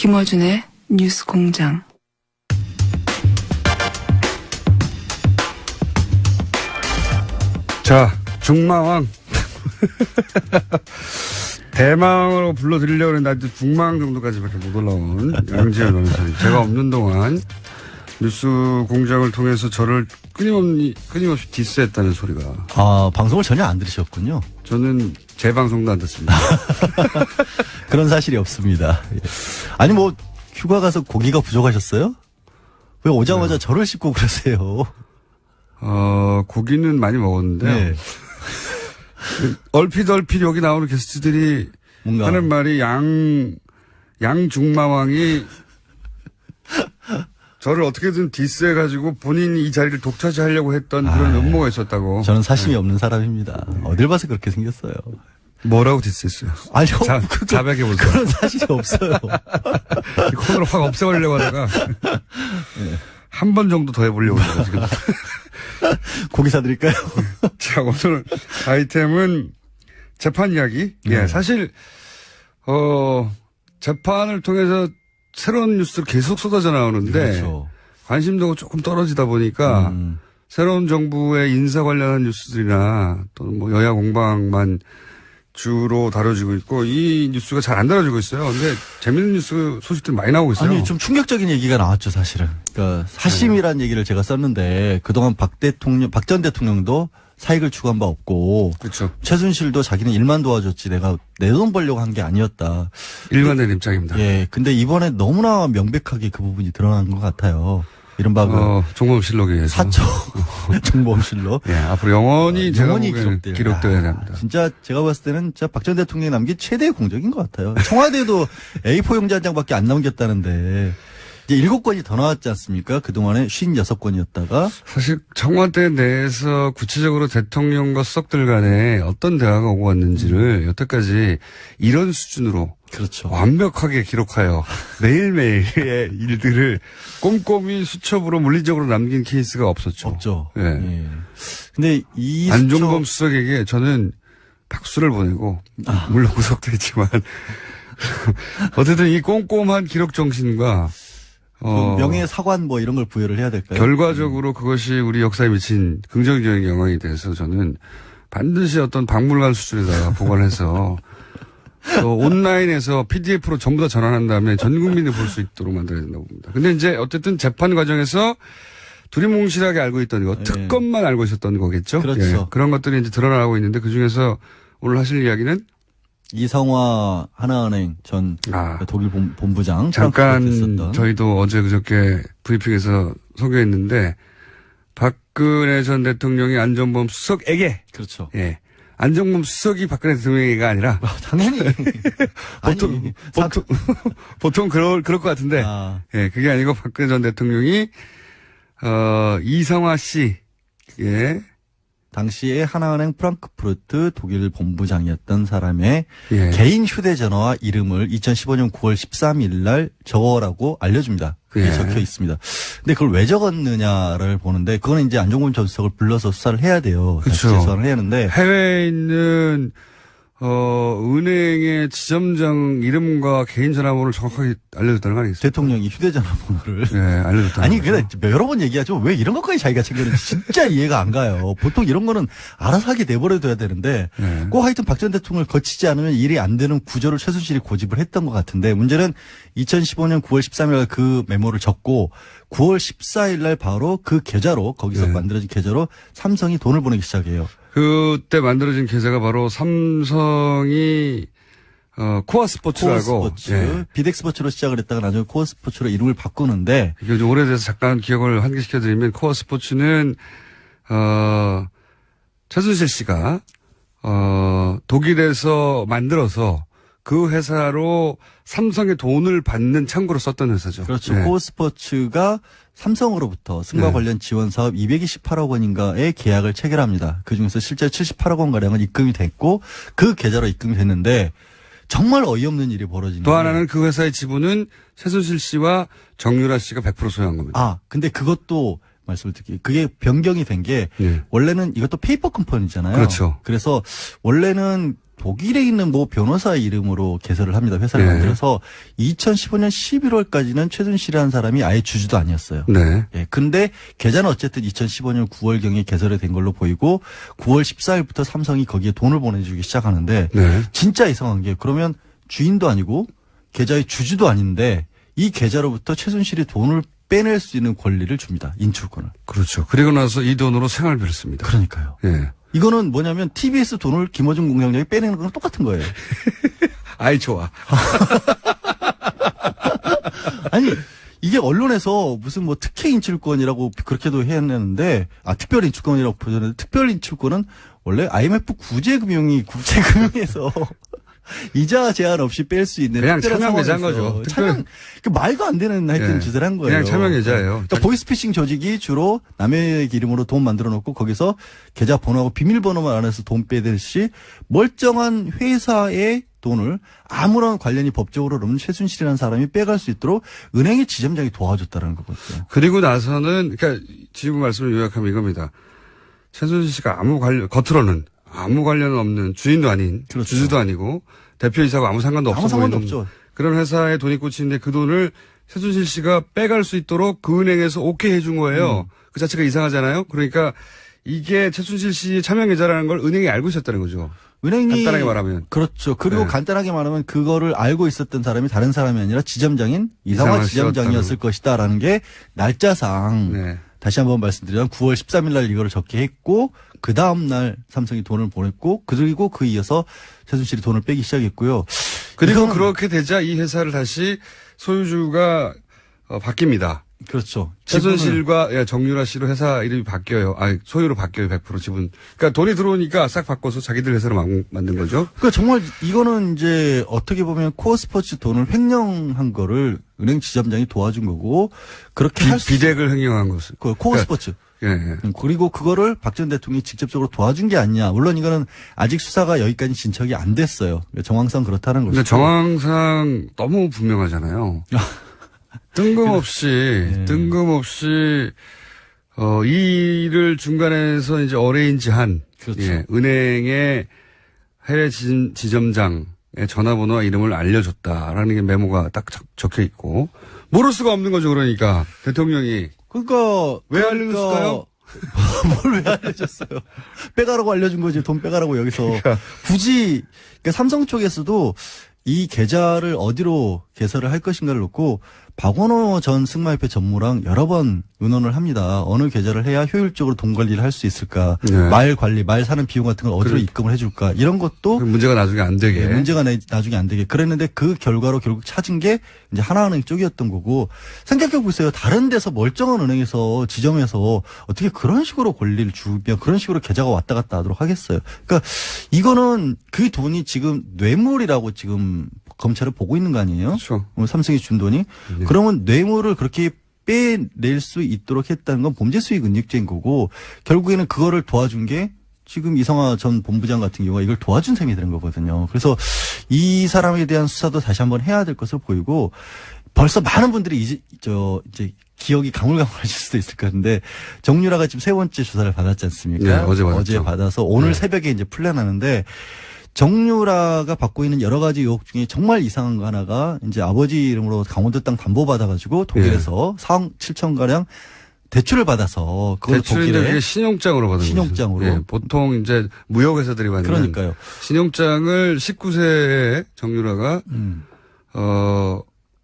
김어준의 뉴스 공장. 자, 중마왕. 대망으로 불러드리려고 했는데 아직 중마왕 정도까지밖에 못 올라온 양지열 변호사님. 제가 없는 동안 뉴스 공장을 통해서 저를 끊임없이 디스했다는 소리가. 아, 방송을 전혀 안 들으셨군요. 저는 제 방송도 안 듣습니다. 그런 사실이 없습니다. 아니, 뭐, 휴가 가서 고기가 부족하셨어요? 왜 오자마자 저를 씹고 그러세요? 고기는 많이 먹었는데요. 네. 얼핏 여기 나오는 게스트들이 뭔가 하는 말이 양중마왕이 저를 어떻게든 디스해가지고 본인이 이 자리를 독차지하려고 했던 그런 음모가 있었다고. 저는 사심이 없는 사람입니다. 어딜 봐서 그렇게 생겼어요. 뭐라고 디스했어요? 아니요. 자백해 보세요. 그런 사실이 없어요. 이 코너를 확 없애버리려고 하다가 한 번 정도 더 해보려고 해요, 지금. 고기 사드릴까요? 자, 오늘 아이템은 재판 이야기. 예, 사실, 재판을 통해서 새로운 뉴스들 계속 쏟아져 나오는데, 그렇죠. 관심도가 조금 떨어지다 보니까, 새로운 정부의 인사 관련한 뉴스들이나 또는 뭐 여야 공방만 주로 다뤄지고 있고, 이 뉴스가 잘 안 다뤄지고 있어요. 근데 재밌는 뉴스 소식들 많이 나오고 있어요. 아니, 좀 충격적인 얘기가 나왔죠, 사실은. 그러니까 사심이라는 얘기를 제가 썼는데 그동안 박 전 대통령도 사익을 추구한 바 없고, 그렇죠. 최순실도 자기는 일만 도와줬지 내가 내 돈 벌려고 한 게 아니었다. 일관된 입장입니다. 예. 근데 이번에 너무나 명백하게 그 부분이 드러난 것 같아요. 이른바 종범실록에 의해서. 사초 종범실록. 예, 앞으로 영원히 기록돼야 됩니다. 진짜 제가 봤을 때는 진짜 박 전 대통령이 남긴 최대의 공적인 것 같아요. 청와대도 A4 용지 한 장밖에 안 남겼다는데 이제 7건이 더 나왔지 않습니까? 그동안에 56건이었다가. 사실 청와대 내에서 구체적으로 대통령과 수석들 간에 어떤 대화가 오고 왔는지를 여태까지 이런 수준으로 그렇죠. 완벽하게 기록하여 매일매일의 일들을 꼼꼼히 수첩으로 물리적으로 남긴 케이스가 없었죠. 없죠. 예. 예. 근데 이 안종범 수석에게 저는 박수를 보내고 물론 구속도 했지만 어쨌든 이 꼼꼼한 기록 정신과 명예사관 뭐 이런 걸 부여를 해야 될까요? 결과적으로 그것이 우리 역사에 미친 긍정적인 영향이 돼서 저는 반드시 어떤 박물관 수준에다가 보관해서 또 온라인에서 PDF로 전부 다 전환한 다음에 전 국민이 볼 수 있도록 만들어야 된다고 봅니다. 근데 이제 어쨌든 재판 과정에서 두리뭉실하게 알고 있던 거, 특검만 알고 있었던 거겠죠? 그렇죠. 예, 그런 것들이 이제 드러나고 있는데 그 중에서 오늘 하실 이야기는 이성화 하나은행 전 독일 본부장 잠깐 저희도 어제 그저께 브리핑에서 소개했는데 박근혜 전 대통령이 안종범 수석에게 그렇죠. 예. 안종범 수석이 박근혜 대통령이가 아니라 당연히 보통 그럴 것 같은데 예, 그게 아니고 박근혜 전 대통령이 이성화 씨 예. 당시에 하나은행 프랑크푸르트 독일 본부장이었던 사람의 예. 개인 휴대전화와 이름을 2015년 9월 13일 날 적어라고 알려줍니다. 그게 예. 적혀 있습니다. 근데 그걸 왜 적었느냐를 보는데 그거는 이제 안종범 전 수석을 불러서 수사를 해야 돼요. 그렇죠. 재수사를 해야 하는데 해외에 있는 은행의 지점장 이름과 개인 전화번호를 정확하게 알려줬다는 거 아니겠어요? 대통령이 휴대전화 번호를. 네, 알려줬다는 아니, 거죠. 근데 여러 번 얘기하죠. 왜 이런 것까지 자기가 챙겼는지 진짜 이해가 안 가요. 보통 이런 거는 알아서 하게 내버려둬야 되는데 네. 꼭 하여튼 박 전 대통령을 거치지 않으면 일이 안 되는 구조를 최순실이 고집을 했던 것 같은데 문제는 2015년 9월 13일 그 메모를 적고 9월 14일 날 바로 그 계좌로 거기서 만들어진 계좌로 삼성이 돈을 보내기 시작해요. 그때 만들어진 계좌가 바로 삼성이 코아 스포츠라고 코어스포츠, 예. 비덱스포츠로 시작을 했다가 나중에 코어스포츠로 이름을 바꾸는데 이게 좀 오래돼서 잠깐 기억을 환기시켜드리면 코어 스포츠는 최순실 씨가 독일에서 만들어서 그 회사로 삼성의 돈을 받는 창구로 썼던 회사죠. 그렇죠. 네. 코어스포츠가 삼성으로부터 승마 관련 지원 사업 228억 원인가의 계약을 체결합니다. 그중에서 실제 78억 원가량은 입금이 됐고 그 계좌로 입금이 됐는데 정말 어이없는 일이 벌어지는 또 하나는 그 회사의 지분은 최순실 씨와 정유라 씨가 100% 소유한 겁니다. 근데 그것도 말씀을 드릴게요. 그게 변경이 된 게 예. 원래는 이것도 페이퍼 컴퍼니잖아요. 그렇죠. 그래서 원래는 독일에 있는 뭐 변호사 이름으로 개설을 합니다. 회사를 예. 만들어서 2015년 11월까지는 최순실이라는 사람이 아예 주주도 아니었어요. 네. 예. 근데 계좌는 어쨌든 2015년 9월경에 개설이 된 걸로 보이고 9월 14일부터 삼성이 거기에 돈을 보내주기 시작하는데 네. 진짜 이상한 게 그러면 주인도 아니고 계좌의 주주도 아닌데 이 계좌로부터 최순실이 돈을 빼낼 수 있는 권리를 줍니다. 인출권을. 그렇죠. 그리고 나서 이 돈으로 생활비를 씁니다. 그러니까요. 예. 이거는 뭐냐면 TBS 돈을 김어준 공장장이 빼내는 거랑 똑같은 거예요. 아이, 좋아. 아니 이게 언론에서 무슨 뭐 특혜 인출권이라고 그렇게도 해냈는데 특별 인출권이라고 보셨는데 특별 인출권은 원래 IMF 구제금융이 국제금융에서 이자 제한 없이 뺄 수 있는 그냥 특별한 차명 계좌인 상황에서 거죠. 차명 그 말도 안 되는 하여튼 예. 짓을 한 거예요. 그냥 차명 계좌예요. 그러니까 보이스피싱 조직이 주로 남의 이름으로 돈 만들어 놓고 거기서 계좌 번호하고 비밀번호만 안에서 돈 빼듯이 멀쩡한 회사의 돈을 아무런 관련이 법적으로 없는 최순실이라는 사람이 빼갈 수 있도록 은행의 지점장이 도와줬다는 거거든요. 그리고 나서는, 그러니까 지금 말씀을 요약하면 이겁니다. 최순실 씨가 겉으로는 아무 관련 없는 주인도 아닌, 그렇죠. 주주도 아니고, 대표이사하고 아무 상관도 없어 아무 상관도 보이는 없죠. 그런 회사에 돈이 꽂히는데 그 돈을 최순실 씨가 빼갈 수 있도록 그 은행에서 오케이 해준 거예요. 그 자체가 이상하잖아요. 그러니까 이게 최순실 씨의 차명 계좌라는 걸 은행이 알고 있었다는 거죠. 은행이 간단하게 말하면. 그렇죠. 그리고 네. 간단하게 말하면 그거를 알고 있었던 사람이 다른 사람이 아니라 지점장인 이상화 이상화 지점장이었을 것이다라는 게 날짜상 네. 다시 한번 말씀드리면 9월 13일 날 이거를 적게 했고 그 다음 날 삼성이 돈을 보냈고 그리고 그 이어서 최순실이 돈을 빼기 시작했고요. 그리고 이거는 그렇게 되자 이 회사를 다시 소유주가 바뀝니다. 그렇죠. 최순실과 정유라 씨로 회사 이름이 바뀌어요. 소유로 바뀌어요. 100% 지분. 그러니까 돈이 들어오니까 싹 바꿔서 자기들 회사로 만든 거죠. 그러니까 정말 이거는 이제 어떻게 보면 코어 스포츠 돈을 횡령한 거를 은행 지점장이 도와준 거고 그렇게 할 수 비대를 횡령한 것은. 코어 그러니까 스포츠. 예. 그리고 그거를 박 전 대통령이 직접적으로 도와준 게 아니냐. 물론 이거는 아직 수사가 여기까지 진척이 안 됐어요. 정황상 그렇다는 근데 것이고. 정황상 너무 분명하잖아요. 뜬금없이 이 일을 중간에서 이제 어레인지한 그렇죠. 은행의 해외 지점장의 전화번호와 이름을 알려줬다라는 게 메모가 딱 적혀 있고 모를 수가 없는 거죠. 그러니까 대통령이 그러니까 왜 알려줬을까요? 뭘 왜 알려줬어요? 빼가라고 알려준 거지. 돈 빼가라고 여기서 굳이 그러니까 삼성 쪽에서도 이 계좌를 어디로 개설을 할 것인가를 놓고 박원호 전 승마협회 전무랑 여러 번 의논을 합니다. 어느 계좌를 해야 효율적으로 돈 관리를 할 수 있을까? 네. 말 관리, 말 사는 비용 같은 걸 어디로 입금을 해줄까? 이런 것도 문제가 나중에 안 되게. 예, 문제가 나중에 안 되게. 그랬는데 그 결과로 결국 찾은 게 이제 하나은행 쪽이었던 거고 생각해 보세요. 다른 데서 멀쩡한 은행에서 지점에서 어떻게 그런 식으로 권리를 주며 그런 식으로 계좌가 왔다 갔다 하도록 하겠어요. 그러니까 이거는 그 돈이 지금 뇌물이라고 지금 검찰을 보고 있는 거 아니에요? 그렇죠. 삼성이 준 돈이. 그러면 뇌물을 그렇게 빼낼 수 있도록 했다는 건 범죄 수익 은닉죄인 거고 결국에는 그거를 도와준 게 지금 이성화 전 본부장 같은 경우가 이걸 도와준 셈이 되는 거거든요. 그래서 이 사람에 대한 수사도 다시 한번 해야 될 것으로 보이고 벌써 많은 분들이 이제 기억이 가물가물해질 수도 있을 것 같은데 정유라가 지금 세 번째 조사를 받았지 않습니까? 네, 어제 받았죠. 어제 받아서 오늘 새벽에 이제 풀려나는데 정유라가 받고 있는 여러 가지 의혹 중에 정말 이상한 거 하나가 이제 아버지 이름으로 강원도 땅 담보 받아가지고 독일에서 4억 7천 가량 대출을 받아서 그걸 대출인데 독일에 그게 신용장으로 받은 신용장으로. 거죠. 예, 보통 이제 무역회사들이 받는 그러니까요. 신용장을 19세에 정유라가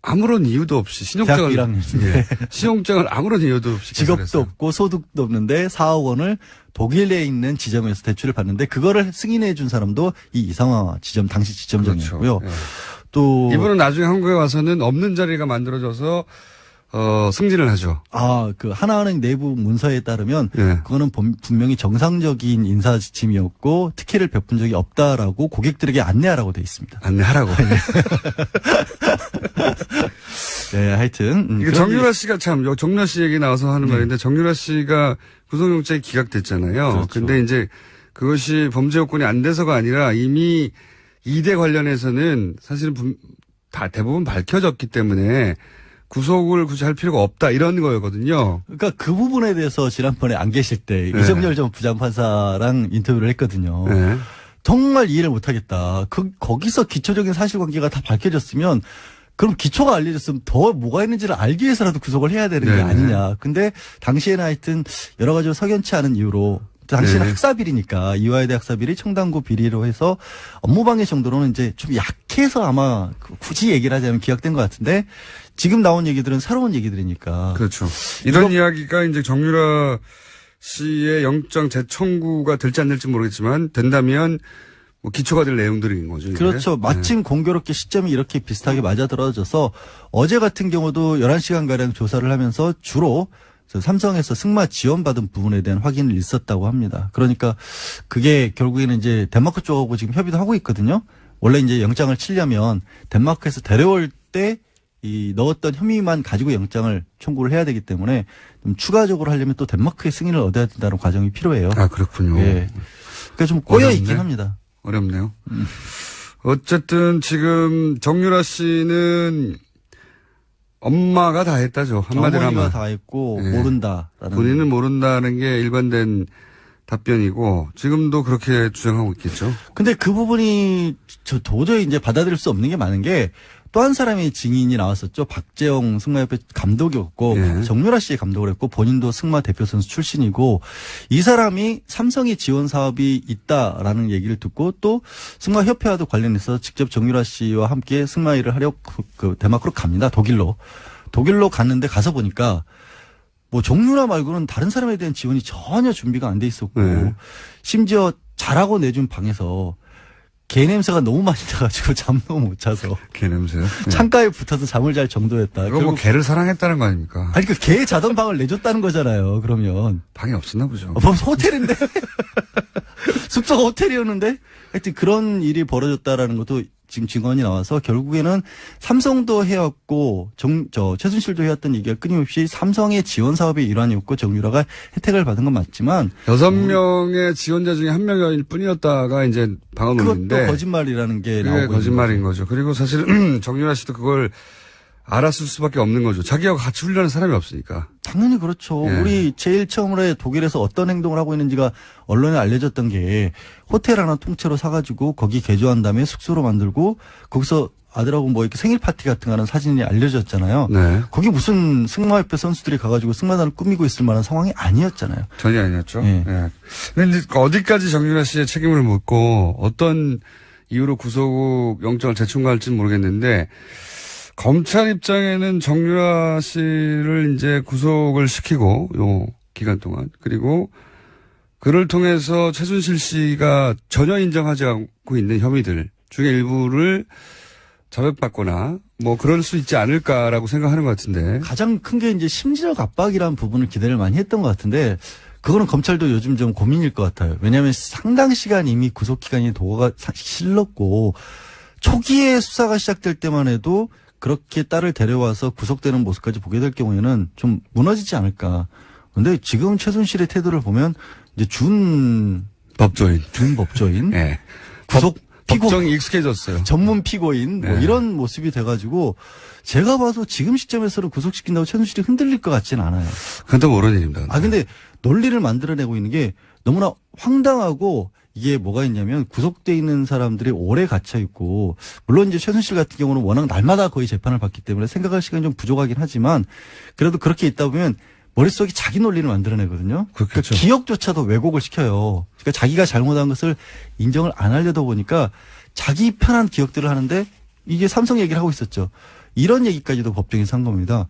아무런 이유도 없이 신용장을 대학교 1학년인데 신용장을 아무런 이유도 없이 직업도 개설했어요. 없고 소득도 없는데 4억 원을 독일에 있는 지점에서 대출을 받는데 그거를 승인해 준 사람도 이 이상화 지점 당시 지점장이었고요. 그렇죠. 예. 또 이분은 나중에 한국에 와서는 없는 자리가 만들어져서 승진을 하죠. 그 하나은행 내부 문서에 따르면 예. 그거는 분명히 정상적인 인사 지침이었고 특혜를 베푼 적이 없다라고 고객들에게 안내하라고 돼 있습니다. 안내하라고. 네, 하여튼 이게 정유라 씨가 참 정유라 씨 얘기 나와서 하는 말인데 정유라 씨가 구속영장이 기각됐잖아요. 그렇죠. 근데 이제 그것이 범죄 요건이 안 돼서가 아니라 이미 2대 관련해서는 사실은 다 대부분 밝혀졌기 때문에 구속을 굳이 할 필요가 없다 이런 거였거든요. 그러니까 그 부분에 대해서 지난번에 안 계실 때 네. 이정열 전 부장판사랑 인터뷰를 했거든요. 네. 정말 이해를 못하겠다. 거기서 기초적인 사실관계가 다 밝혀졌으면 그럼 기초가 알려졌으면 더 뭐가 있는지를 알기 위해서라도 구속을 해야 되는 게 네. 아니냐. 근데 당시에는 하여튼 여러 가지로 석연치 않은 이유로 당시에는 네. 학사비리니까 이화여대 학사비리 청담고 비리로 해서 업무방해 정도로는 이제 좀 약해서 아마 굳이 얘기를 하자면 기각된 것 같은데 지금 나온 얘기들은 새로운 얘기들이니까. 그렇죠. 이런 이야기가 이제 정유라 씨의 영장 재청구가 될지 안 될지 모르겠지만 된다면 뭐 기초가 될 내용들인 거죠. 이게. 그렇죠. 마침 공교롭게 시점이 이렇게 비슷하게 맞아떨어져서 어제 같은 경우도 11시간가량 조사를 하면서 주로 삼성에서 승마 지원받은 부분에 대한 확인을 있었다고 합니다. 그러니까 그게 결국에는 이제 덴마크 쪽하고 지금 협의도 하고 있거든요. 원래 이제 영장을 치려면 덴마크에서 데려올 때 이 넣었던 혐의만 가지고 영장을 청구를 해야 되기 때문에 좀 추가적으로 하려면 또 덴마크의 승인을 얻어야 된다는 과정이 필요해요. 아, 그렇군요. 예. 그러니까 좀 꼬여 어렵네. 있긴 합니다. 어렵네요. 어쨌든 지금 정유라 씨는 엄마가 다 했다죠. 한마디로 어머니가 하면. 다 했고 예. 모른다라는. 본인은 모른다는 게 일관된 답변이고 지금도 그렇게 주장하고 있겠죠. 근데 그 부분이 저 도저히 이제 받아들일 수 없는 게 많은 게 또 한 사람의 증인이 나왔었죠. 박재영 승마협회 감독이었고 예. 정유라 씨의 감독을 했고 본인도 승마 대표 선수 출신이고 이 사람이 삼성이 지원 사업이 있다라는 얘기를 듣고 또 승마협회와도 관련해서 직접 정유라 씨와 함께 승마 일을 하려고 그 덴마크로 갑니다. 독일로 갔는데 가서 보니까 뭐 정유라 말고는 다른 사람에 대한 지원이 전혀 준비가 안 돼 있었고 네. 심지어 자라고 내준 방에서 개 냄새가 너무 많이 나가지고 잠도 못 자서 개 냄새요. 네. 창가에 붙어서 잠을 잘 정도였다. 그거 뭐 개를 사랑했다는 거 아닙니까? 아니 그 개 자던 방을 내줬다는 거잖아요. 그러면 방이 없었나 보죠. 뭐 호텔인데 숙소가 호텔이었는데 하여튼 그런 일이 벌어졌다라는 것도 지금 증언이 나와서 결국에는 삼성도 해왔고 최순실도 해왔던 얘기가 끊임없이 삼성의 지원 사업의 일환이었고 정유라가 혜택을 받은 건 맞지만 6명의 지원자 중에 1명일 뿐이었다가 이제 방어론인데 그것도 거짓말이라는 게 그게 나오고 거짓말인 있는 거죠. 그리고 사실 정유라 씨도 그걸 알았을 수밖에 없는 거죠. 자기하고 같이 훈련하는 사람이 없으니까. 당연히 그렇죠. 예. 우리 제일 처음으로 독일에서 어떤 행동을 하고 있는지가 언론에 알려졌던 게 호텔 하나 통째로 사가지고 거기 개조한 다음에 숙소로 만들고 거기서 아들하고 뭐 이렇게 생일 파티 같은 거 하는 사진이 알려졌잖아요. 네. 거기 무슨 승마협회 선수들이 가가지고 승마단을 꾸미고 있을 만한 상황이 아니었잖아요. 전혀 아니었죠. 예. 예. 근데 이제 어디까지 정유라 씨의 책임을 묻고 어떤 이유로 구속 영장을 재청구할지는 모르겠는데 검찰 입장에는 정유라 씨를 이제 구속을 시키고 요 기간 동안 그리고 그를 통해서 최순실 씨가 전혀 인정하지 않고 있는 혐의들 중에 일부를 자백받거나 뭐 그럴 수 있지 않을까라고 생각하는 것 같은데. 가장 큰 게 이제 심리적 압박이라는 부분을 기대를 많이 했던 것 같은데 그거는 검찰도 요즘 좀 고민일 것 같아요. 왜냐하면 상당 시간 이미 구속기간이 도가 실렀고 초기에 수사가 시작될 때만 해도 그렇게 딸을 데려와서 구속되는 모습까지 보게 될 경우에는 좀 무너지지 않을까. 근데 지금 최순실의 태도를 보면 이제 준 법조인, 예. 구속 피고 법정이 익숙해졌어요. 전문 피고인 뭐 네. 이런 모습이 돼가지고 제가 봐도 지금 시점에서는 구속시킨다고 최순실이 흔들릴 것 같지는 않아요. 그건 또 모르는 일입니다. 근데 논리를 만들어내고 있는 게 너무나 황당하고 이게 뭐가 있냐면 구속돼 있는 사람들이 오래 갇혀 있고 물론 이제 최순실 같은 경우는 워낙 날마다 거의 재판을 받기 때문에 생각할 시간이 좀 부족하긴 하지만 그래도 그렇게 있다 보면 머릿속에 자기 논리를 만들어내거든요. 그렇겠죠. 그러니까 기억조차도 왜곡을 시켜요. 그러니까 자기가 잘못한 것을 인정을 안 하려다 보니까 자기 편한 기억들을 하는데 이게 삼성 얘기를 하고 있었죠. 이런 얘기까지도 법정에서 한 겁니다.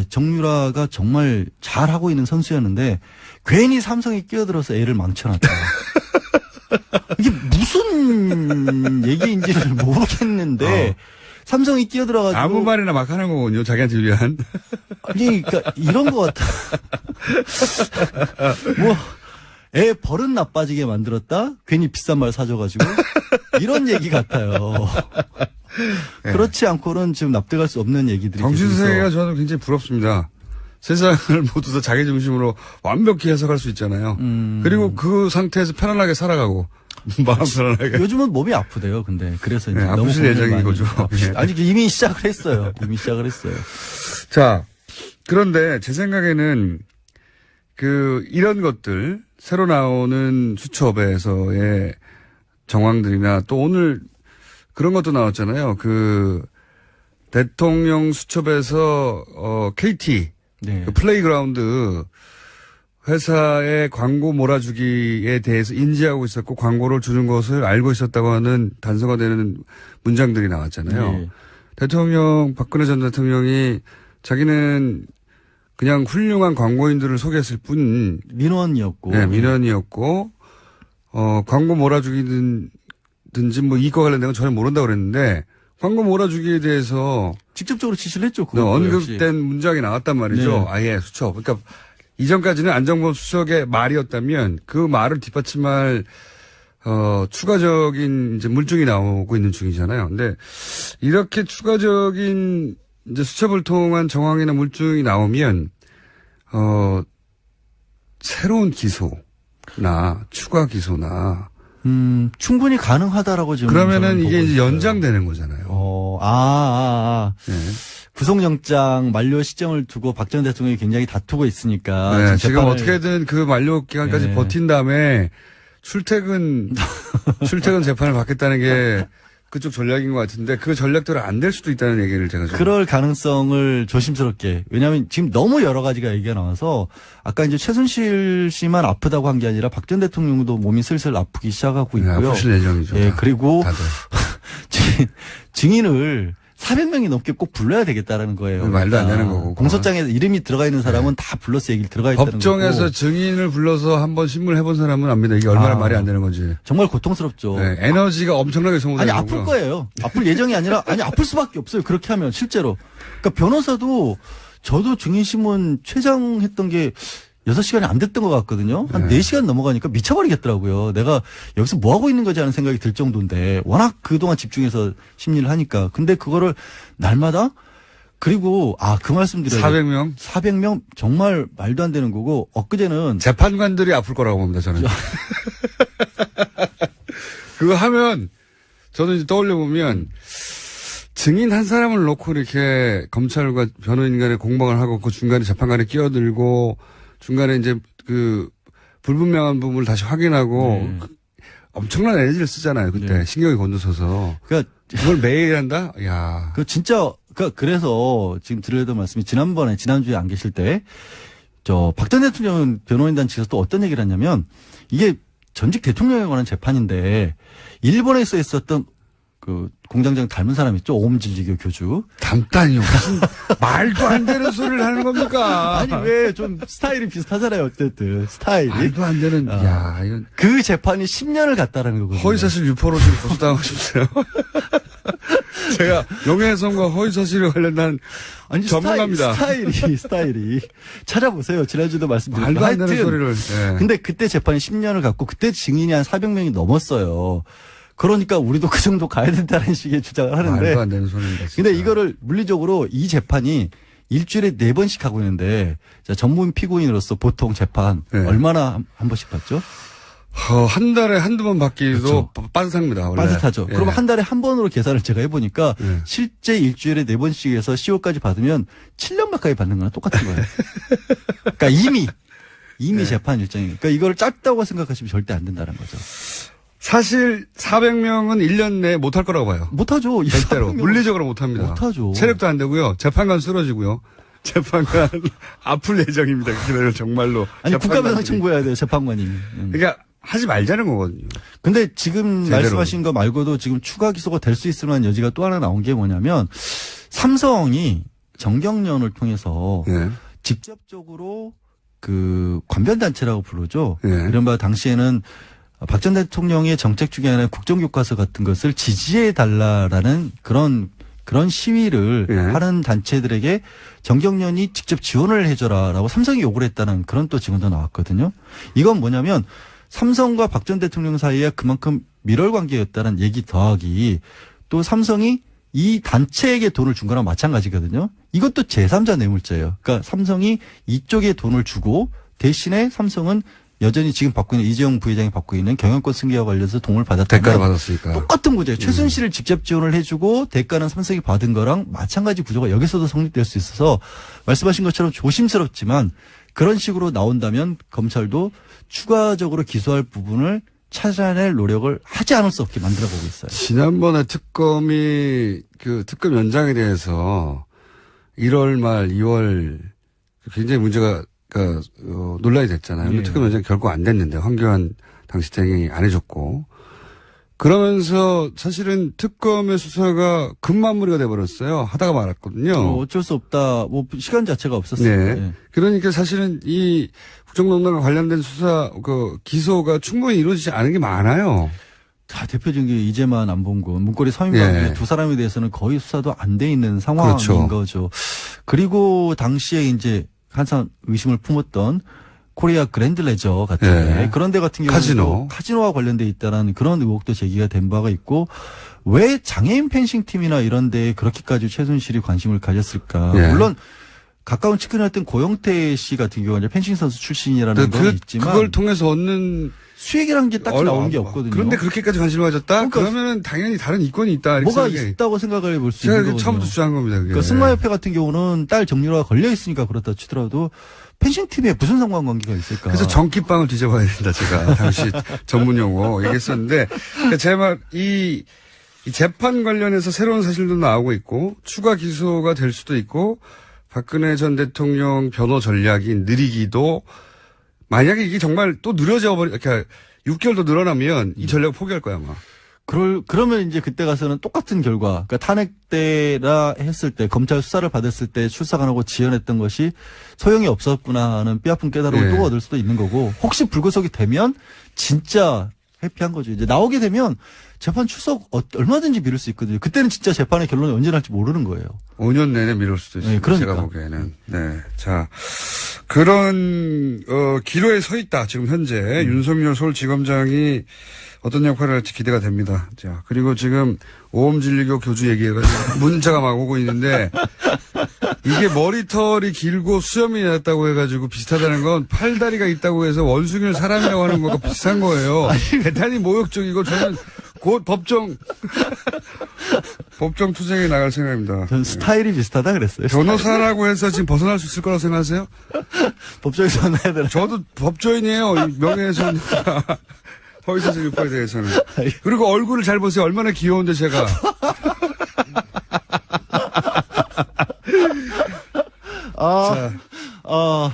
정유라가 정말 잘하고 있는 선수였는데 괜히 삼성이 끼어들어서 애를 망쳐놨다. 이게 무슨 얘기인지를 모르겠는데 삼성이 끼어들어가지고 아무 말이나 막 하는 거군요. 자기한테 유리한. 아니 그러니까 이런 것 같아. 뭐 애 버릇 나빠지게 만들었다. 괜히 비싼 말 사줘가지고 이런 얘기 같아요. 네. 그렇지 않고는 지금 납득할 수 없는 얘기들이 정신세계가 저는 굉장히 부럽습니다. 세상을 모두 다 자기 중심으로 완벽히 해석할 수 있잖아요. 그리고 그 상태에서 편안하게 살아가고 마음 편안하게. 요즘은 몸이 아프대요. 근데 그래서 이제 네, 너무 아프실 고민을 예정인 많이 거죠. 해요. 아니 이미 시작을 했어요. 이미 시작을 했어요. 자, 그런데 제 생각에는 이런 것들, 새로 나오는 수첩에서의 정황들이나 또 오늘 그런 것도 나왔잖아요. 대통령 수첩에서, KT, 네. 플레이그라운드 회사의 광고 몰아주기에 대해서 인지하고 있었고 광고를 주는 것을 알고 있었다고 하는 단서가 되는 문장들이 나왔잖아요. 네. 박근혜 전 대통령이 자기는 그냥 훌륭한 광고인들을 소개했을 뿐. 민원이었고. 네, 민원이었고, 광고 몰아주기든지 뭐 이거 관련된 건 전혀 모른다고 그랬는데, 광고 몰아주기에 대해서. 직접적으로 지시를 했죠. 언급된 문장이 나왔단 말이죠. 네. 아예 수첩. 그러니까 이전까지는 안정범 수석의 말이었다면 그 말을 뒷받침할, 추가적인 이제 물증이 나오고 있는 중이잖아요. 근데 이렇게 추가적인 이제 수첩을 통한 정황이나 물증이 나오면, 새로운 기소나, 추가 기소나. 충분히 가능하다라고 지금. 그러면은 이게 이제 연장되는 거잖아요. 네. 구속영장 만료 시점을 두고 박 전 대통령이 굉장히 다투고 있으니까. 네, 지금 어떻게든 그 만료 기간까지 네. 버틴 다음에 출퇴근 재판을 받겠다는 게 그쪽 전략인 것 같은데 그 전략대로 안 될 수도 있다는 얘기를 제가 좀. 그럴 가능성을 조심스럽게. 왜냐하면 지금 너무 여러 가지가 얘기가 나와서 아까 이제 최순실 씨만 아프다고 한 게 아니라 박 전 대통령도 몸이 슬슬 아프기 시작하고 있고요. 네, 아프실 예정이죠. 예, 그리고 다들. 증인을 400명이 넘게 꼭 불러야 되겠다라는 거예요. 말도 안 되는 거고. 공소장에 이름이 들어가 있는 사람은 다 불러서 얘기를 들어가 있다는 거고. 법정에서 증인을 불러서 한번 신문을 해본 사람은 압니다. 이게 얼마나 말이 안 되는 건지. 정말 고통스럽죠. 네, 에너지가 엄청나게 소모되는 아니 거고요. 아플 거예요. 아플 예정이 아니라 아플 수밖에 없어요. 그렇게 하면 실제로. 그러니까 변호사도 저도 증인신문 최장했던 게 6시간이 안 됐던 것 같거든요. 한 네. 4시간 넘어가니까 미쳐버리겠더라고요. 내가 여기서 뭐 하고 있는 거지 하는 생각이 들 정도인데 워낙 그동안 집중해서 심리를 하니까. 근데 그거를 날마다 그리고 그 말씀 드려요. 400명? 400명 정말 말도 안 되는 거고 엊그제는 재판관들이 아플 거라고 봅니다, 저는. 그거 하면 저는 이제 떠올려 보면 증인 한 사람을 놓고 이렇게 검찰과 변호인 간에 공방을 하고 그 중간에 재판관에 끼어들고 중간에 이제 불분명한 부분을 다시 확인하고 엄청난 에너지를 쓰잖아요. 그때 네. 신경이 곤두서서. 그러니까 그걸 매일 한다? 야. 진짜 그래서 지금 드려야 말씀이 지난주에 안 계실 때 박 전 대통령 변호인단 측에서 또 어떤 얘기를 했냐면 이게 전직 대통령에 관한 재판인데 일본에서 있었던 공장장 닮은 사람 있죠? 오음진리교 교주. 닮다니요. 무슨 말도 안 되는 소리를 하는 겁니까? 아니 왜 좀 스타일이 비슷하잖아요. 어쨌든 스타일이. 말도 안 되는. 야, 이건 그 재판이 10년을 갔다라는 거거든요. 허위사실 유포로 지금 고소당하고 싶어요. 제가 명예훼손과 허위사실에 관련된 전문가입니다. 스타일이. 찾아보세요. 지난주도 말씀드렸고. 말도 안 되는 소리를. 네. 근데 그때 재판이 10년을 갔고 그때 증인이 한 400명이 넘었어요. 그러니까 우리도 그 정도 가야 된다는 식의 주장을 하는데. 말도 안 되는 소리입니다. 진짜. 근데 이거를 물리적으로 이 재판이 일주일에 4번씩 하고 있는데 전문 피고인으로서 보통 재판 네. 얼마나 한 번씩 받죠? 한 달에 한두 번 받기도 빠듯합니다. 원래. 빠듯하죠. 예. 그럼 한 달에 한 번으로 계산을 제가 해보니까 예. 실제 일주일에 4번씩 해서 10월까지 받으면 7년 가까이 받는 거랑 똑같은 거예요. 그러니까 이미 재판 일정이니까 그러니까 이걸 짧다고 생각하시면 절대 안 된다는 거죠. 사실 400명은 1년 내에 못할 거라고 봐요. 못하죠. 절대로. 물리적으로 못합니다. 못하죠. 체력도 안 되고요. 재판관 쓰러지고요. 재판관 아플 예정입니다. 그날 정말로. 아니 재판관들이. 국가배상 청구해야 돼요. 재판관이. 그러니까 하지 말자는 거거든요. 근데 지금 제대로. 말씀하신 거 말고도 지금 추가 기소가 될 수 있을 만한 여지가 또 하나 나온 게 뭐냐면 삼성이 정경련을 통해서 예. 직접적으로 관변단체라고 부르죠. 예. 이른바 당시에는 박 전 대통령의 정책 중에 하나의 국정교과서 같은 것을 지지해 달라라는 그런 시위를 예. 하는 단체들에게 정경련이 직접 지원을 해줘라라고 삼성이 요구를 했다는 그런 또 증언도 나왔거든요. 이건 뭐냐면 삼성과 박 전 대통령 사이에 그만큼 밀월 관계였다는 얘기 더하기 또 삼성이 이 단체에게 돈을 준 거랑 마찬가지거든요. 이것도 제3자 뇌물죄예요. 그러니까 삼성이 이쪽에 돈을 주고 대신에 삼성은 여전히 지금 받고 있는 이재용 부회장이 받고 있는 경영권 승계와 관련해서 도움을 받았다면 대가를 받았으니까. 똑같은 구조예요. 최순실을 직접 지원을 해주고 대가는 삼성이 받은 거랑 마찬가지 구조가 여기서도 성립될 수 있어서 말씀하신 것처럼 조심스럽지만 그런 식으로 나온다면 검찰도 추가적으로 기소할 부분을 찾아낼 노력을 하지 않을 수 없게 만들어보고 있어요. 지난번에 특검이 그 특검 연장에 대해서 1월 말 2월 굉장히 문제가 논란이 됐잖아요. 예. 특검 연장 결국 안 됐는데 황교안 당시 대행이 안 해줬고 그러면서 사실은 특검의 수사가 급마무리가 돼버렸어요. 하다가 말았거든요. 어쩔 수 없다. 뭐 시간 자체가 없었어요. 네. 네. 그러니까 사실은 이 국정농단과 관련된 수사 기소가 충분히 이루어지지 않은 게 많아요. 자, 대표적인 게 이재만 안봉근, 문고리 서민관 예. 두 사람에 대해서는 거의 수사도 안 돼 있는 상황인 그렇죠. 거죠. 그리고 당시에 이제 항상 의심을 품었던 코리아 그랜드 레저 같은 예. 데 그런 데 같은 경우는 카지노와 관련돼 있다는 그런 의혹도 제기가 된 바가 있고 왜 장애인 펜싱 팀이나 이런 데에 그렇게까지 최순실이 관심을 가졌을까? 예. 물론 가까운 측근이었던 고영태 씨 같은 경우는 펜싱 선수 출신이라는 건 있지만 그걸 통해서 얻는 수익이라는 게 딱히 나온 게 없거든요. 그런데 그렇게까지 관심을 가졌다? 그러니까 그러면은 당연히 다른 이권이 있다. 뭐가 있다고 생각을 볼 수 있는 거거든요. 처음부터 주장한 겁니다. 그게. 그러니까 승마협회 같은 경우는 딸 정유라가 걸려 있으니까 그렇다 치더라도 펜싱팀에 무슨 상관관계가 있을까? 그래서 전기빵을 뒤져봐야 된다. 제가 당시 전문 용어 얘기했었는데 제 말 이 재판 관련해서 새로운 사실도 나오고 있고 추가 기소가 될 수도 있고 박근혜 전 대통령 변호 전략이 느리기도 만약에 이게 정말 또 느려져 버리 이렇게 6개월 더 늘어나면 이 전략을 포기할 거야 아마. 그러면 이제 그때 가서는 똑같은 결과, 그러니까 탄핵 때라 했을 때 검찰 수사를 받았을 때 출석 안 하고 지연했던 것이 소용이 없었구나 하는 뼈아픈 깨달음을 예. 또 얻을 수도 있는 거고, 혹시 불구속이 되면 진짜 해피한 거죠. 이제 나오게 되면 재판 출석 얼마든지 미룰 수 있거든요. 그때는 진짜 재판의 결론이 언제 날지 모르는 거예요. 5년 내내 미룰 수도 있어요. 네, 그러니까. 제가 보기에는. 네. 자, 그런 기로에 서 있다. 지금 현재 윤석열 서울지검장이 어떤 역할을 할지 기대가 됩니다. 자, 그리고 지금 오음진리교 교주 얘기해가지고 문자가 막 오고 있는데 이게 머리털이 길고 수염이 났다고 해가지고 비슷하다는 건 팔다리가 있다고 해서 원숭이를 사람이라고 하는 거가 비슷한 거예요. 대단히 모욕적이고 저는 곧 법정 투쟁에 나갈 생각입니다. 전 스타일이 비슷하다 그랬어요. 변호사라고 해서 지금 벗어날 수 있을 거라고 생각하세요? 법정에서 만나야 되나? 저도 법조인이에요. 명예훼손. 허위사실 유포에 대해서는. 그리고 얼굴을 잘 보세요. 얼마나 귀여운데 제가.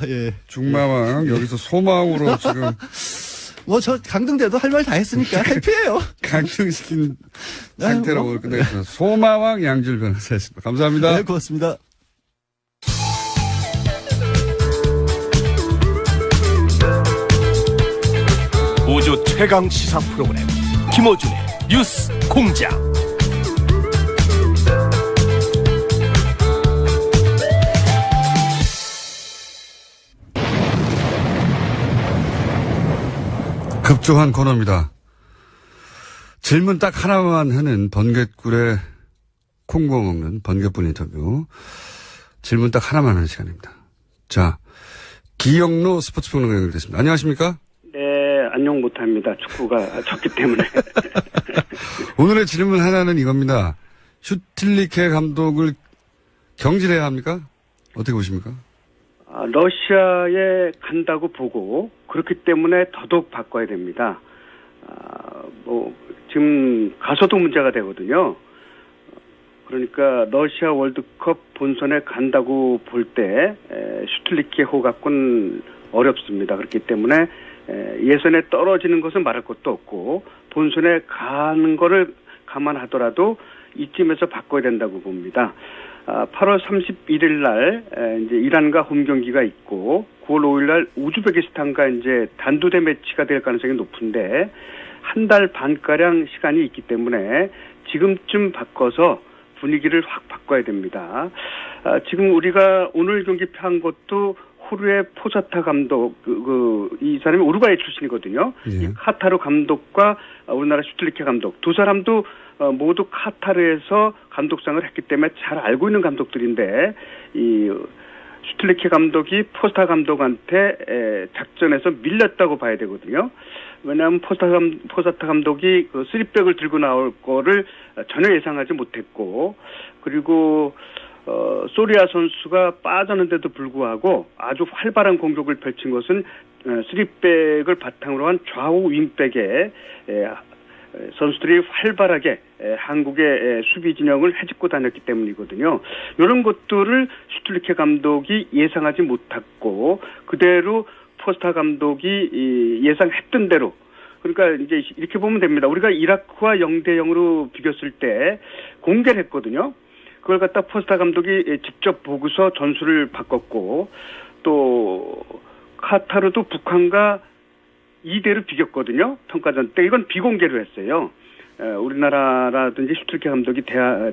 예. 중마왕 여기서 소망으로 지금 뭐 저 강등돼도 할 말 다 했으니까 해피해요. 강등시킨 상태로 오늘 끝내겠습니다. 소마왕 양질 변호사였습니다. 감사합니다. 네, 고맙습니다. 우주 최강 시사 프로그램 김어준의 뉴스 공장. 급조한 코너입니다. 질문 딱 하나만 하는 번갯꿀에 콩고 먹는 번갯불 인터뷰. 질문 딱 하나만 하는 시간입니다. 자, 기영로 스포츠평론가 연결됐습니다. 안녕하십니까? 네, 안녕 못합니다. 축구가 졌기 때문에. 오늘의 질문 하나는 이겁니다. 슈틸리케 감독을 경질해야 합니까? 어떻게 보십니까? 러시아에 간다고 보고 그렇기 때문에 더더욱 바꿔야 됩니다. 지금 가서도 문제가 되거든요. 그러니까 러시아 월드컵 본선에 간다고 볼 때 슈틸리케호 갖고는 어렵습니다. 그렇기 때문에 예선에 떨어지는 것은 말할 것도 없고 본선에 가는 거를 감안하더라도 이쯤에서 바꿔야 된다고 봅니다. 8월 31일 날 이제 이란과 홈 경기가 있고 9월 5일 날 우즈베키스탄과 이제 단두대 매치가 될 가능성이 높은데 한 달 반가량 시간이 있기 때문에 지금쯤 바꿔서 분위기를 확 바꿔야 됩니다. 지금 우리가 오늘 경기 한 것도 호르헤 포사타 감독, 이 사람이 우루과이 출신이거든요. 예. 이 카타르 감독과 우리나라 슈틸리케 감독 두 사람도 모두 카타르에서 감독상을 했기 때문에 잘 알고 있는 감독들인데 이 슈틸리케 감독이 포스타 감독한테 작전에서 밀렸다고 봐야 되거든요. 왜냐하면 포스타 감독이 그 3백을 들고 나올 거를 전혀 예상하지 못했고, 그리고 소리아 선수가 빠졌는데도 불구하고 아주 활발한 공격을 펼친 것은 3백을 바탕으로 한 좌우 윙백에 선수들이 활발하게 한국의 수비 진영을 헤집고 다녔기 때문이거든요. 이런 것들을 슈틸리케 감독이 예상하지 못했고 그대로 포스타 감독이 예상했던 대로, 그러니까 이제 이렇게 보면 됩니다. 우리가 이라크와 0대0으로 비겼을 때 공개를 했거든요. 그걸 갖다 포스타 감독이 직접 보고서 전술을 바꿨고, 또 카타르도 북한과 2대1로 비겼거든요. 평가전 때. 이건 비공개로 했어요. 우리나라라든지 슈틸리케 감독이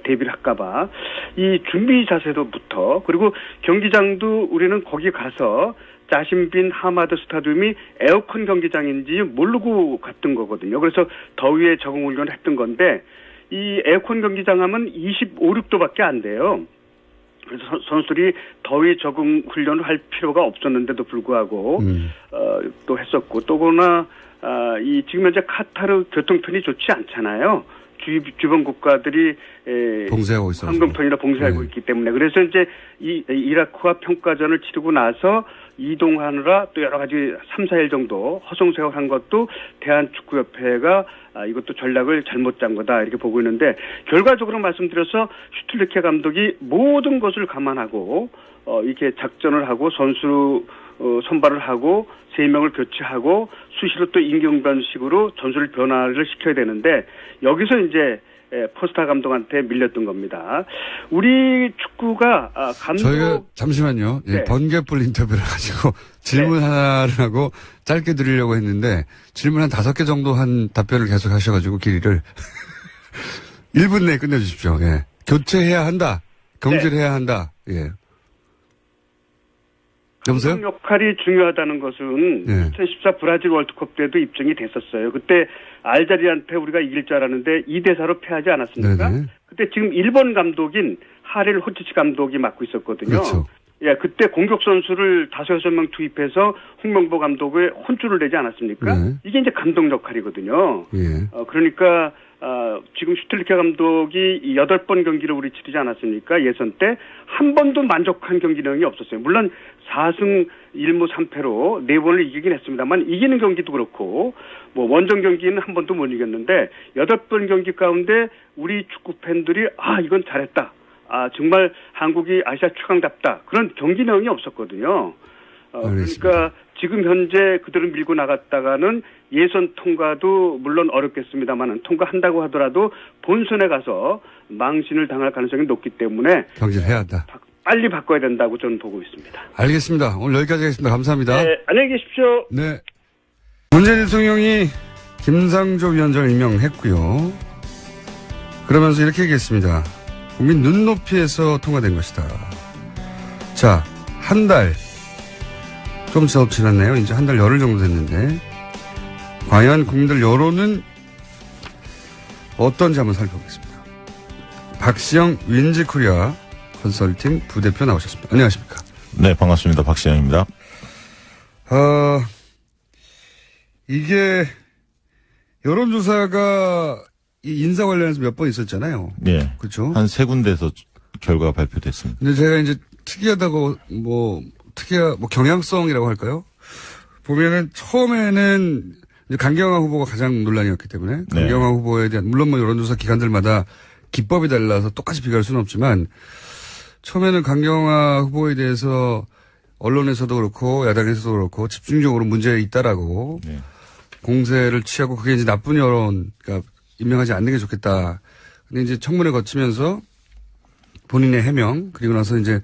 대비를 할까봐. 이 준비 자세로부터, 그리고 경기장도 우리는 거기 가서 자신빈 하마드 스타디움이 에어컨 경기장인지 모르고 갔던 거거든요. 그래서 더위에 적응 훈련을 했던 건데, 이 에어컨 경기장 하면 25, 6도밖에 안 돼요. 그래서 선수들이 더위 적응 훈련을 할 필요가 없었는데도 불구하고 또 했었고, 또 그러나 지금 현재 카타르 교통편이 좋지 않잖아요. 주변 국가들이 봉쇄하고 있어서 항공편이나 봉쇄하고 있기 때문에, 그래서 이제 이 이라크와 평가전을 치르고 나서 이동하느라 또 여러 가지 3, 4일 정도 허송세월한 것도 대한축구협회가 이것도 전략을 잘못 짠 거다 이렇게 보고 있는데, 결과적으로 말씀드려서 슈틸리케 감독이 모든 것을 감안하고 이렇게 작전을 하고 선수 선발을 하고 3명을 교체하고 수시로 또 임경변식으로 전술 변화를 시켜야 되는데, 여기서 이제 포스타 감독한테 밀렸던 겁니다. 우리 축구가 저희가 잠시만요. 네. 번개불 인터뷰를 가지고 질문 하나를 하고 짧게 드리려고 했는데 질문 한 5개 정도 한 답변을 계속 하셔가지고 길이를 1분 내에 끝내주십시오. 예. 교체해야 한다. 경질을 해야 한다. 예. 여보세요? 감독 역할이 중요하다는 것은 2014 브라질 월드컵 때도 입증이 됐었어요. 그때 알제리한테 우리가 이길 줄 알았는데 2대4로 패하지 않았습니까? 네네. 그때 지금 일본 감독인 하릴 호치치 감독이 맡고 있었거든요. 그렇죠. 예, 그때 공격 선수를 5, 6명 투입해서 홍명보 감독의 혼쭐을 내지 않았습니까? 네. 이게 이제 감독 역할이거든요. 예. 그러니까 지금 슈틸리케 감독이 8번 경기를 우리 치르지 않았습니까? 예선 때 한 번도 만족한 경기 내용이 없었어요. 물론 4승 1무 3패로 4번을 이기긴 했습니다만, 이기는 경기도 그렇고 뭐 원정 경기는 한 번도 못 이겼는데 8번 경기 가운데 우리 축구 팬들이 이건 잘했다. 정말 한국이 아시아 최강답다. 그런 경기 내용이 없었거든요. 그러니까 지금 현재 그대로 밀고 나갔다가는 예선 통과도 물론 어렵겠습니다만 통과한다고 하더라도 본선에 가서 망신을 당할 가능성이 높기 때문에 경질해야 한다. 빨리 바꿔야 된다고 저는 보고 있습니다. 알겠습니다. 오늘 여기까지 하겠습니다. 감사합니다. 네, 안녕히 계십시오. 네. 문재인 대통령이 김상조 위원장을 임명했고요. 그러면서 이렇게 얘기했습니다. 국민 눈높이에서 통과된 것이다. 자, 한 달. 좀 지났네요. 이제 한 달 열흘 정도 됐는데, 과연 국민들 여론은 어떤지 한번 살펴보겠습니다. 박시영 윈지코리아 컨설팅 부대표 나오셨습니다. 안녕하십니까? 네, 반갑습니다. 박시영입니다. 이게 여론조사가 이 인사 관련해서 몇 번 있었잖아요. 네. 그렇죠? 한 3군데에서 결과가 발표됐습니다. 근데 제가 이제 특이하다고 경향성이라고 할까요? 보면은 처음에는 이제 강경화 후보가 가장 논란이었기 때문에 강경화 후보에 대한, 물론 뭐 여론조사 기관들마다 기법이 달라서 똑같이 비교할 수는 없지만, 처음에는 강경화 후보에 대해서 언론에서도 그렇고 야당에서도 그렇고 집중적으로 문제가 있다라고 공세를 취하고, 그게 이제 나쁜 여론, 그러니까 임명하지 않는 게 좋겠다. 근데 이제 청문회 거치면서 본인의 해명, 그리고 나서 이제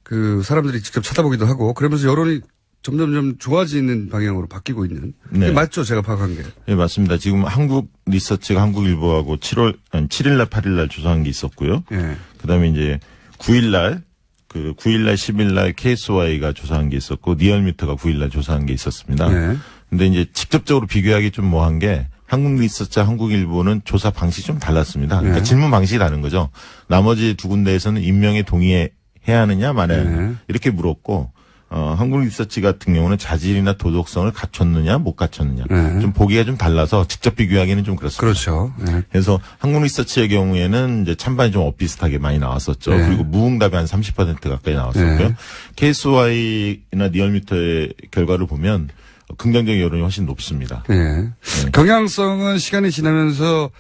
그 사람들이 직접 찾아보기도 하고, 그러면서 여론이 점점 좋아지는 방향으로 바뀌고 있는. 네. 맞죠? 제가 파악한 게. 네, 맞습니다. 지금 한국 리서치가 한국일보하고 7일날 8일날 조사한 게 있었고요. 예. 그 다음에 이제 9일날, 10일날 KSY가 조사한 게 있었고, 리얼미터가 9일날 조사한 게 있었습니다. 예. 근데 이제 직접적으로 비교하기 좀 뭐한 게, 한국 리서치, 한국일보는 조사 방식이 좀 달랐습니다. 그러니까 질문 방식이 다른 거죠. 나머지 2군데에서는 임명에 동의해 해야 하느냐 말아야 하느냐 네. 이렇게 물었고 한국리서치 같은 경우는 자질이나 도덕성을 갖췄느냐 못 갖췄느냐 네. 좀 보기가 좀 달라서 직접 비교하기는 좀 그렇습니다. 그렇죠. 네. 그래서 한국리서치의 경우에는 이제 찬반이 좀 엇비슷하게 많이 나왔었죠. 네. 그리고 무응답이 한 30% 가까이 나왔었고요. 네. KSY나 리얼미터의 결과를 보면 긍정적 여론이 훨씬 높습니다. 네. 경향성은 시간이 지나면서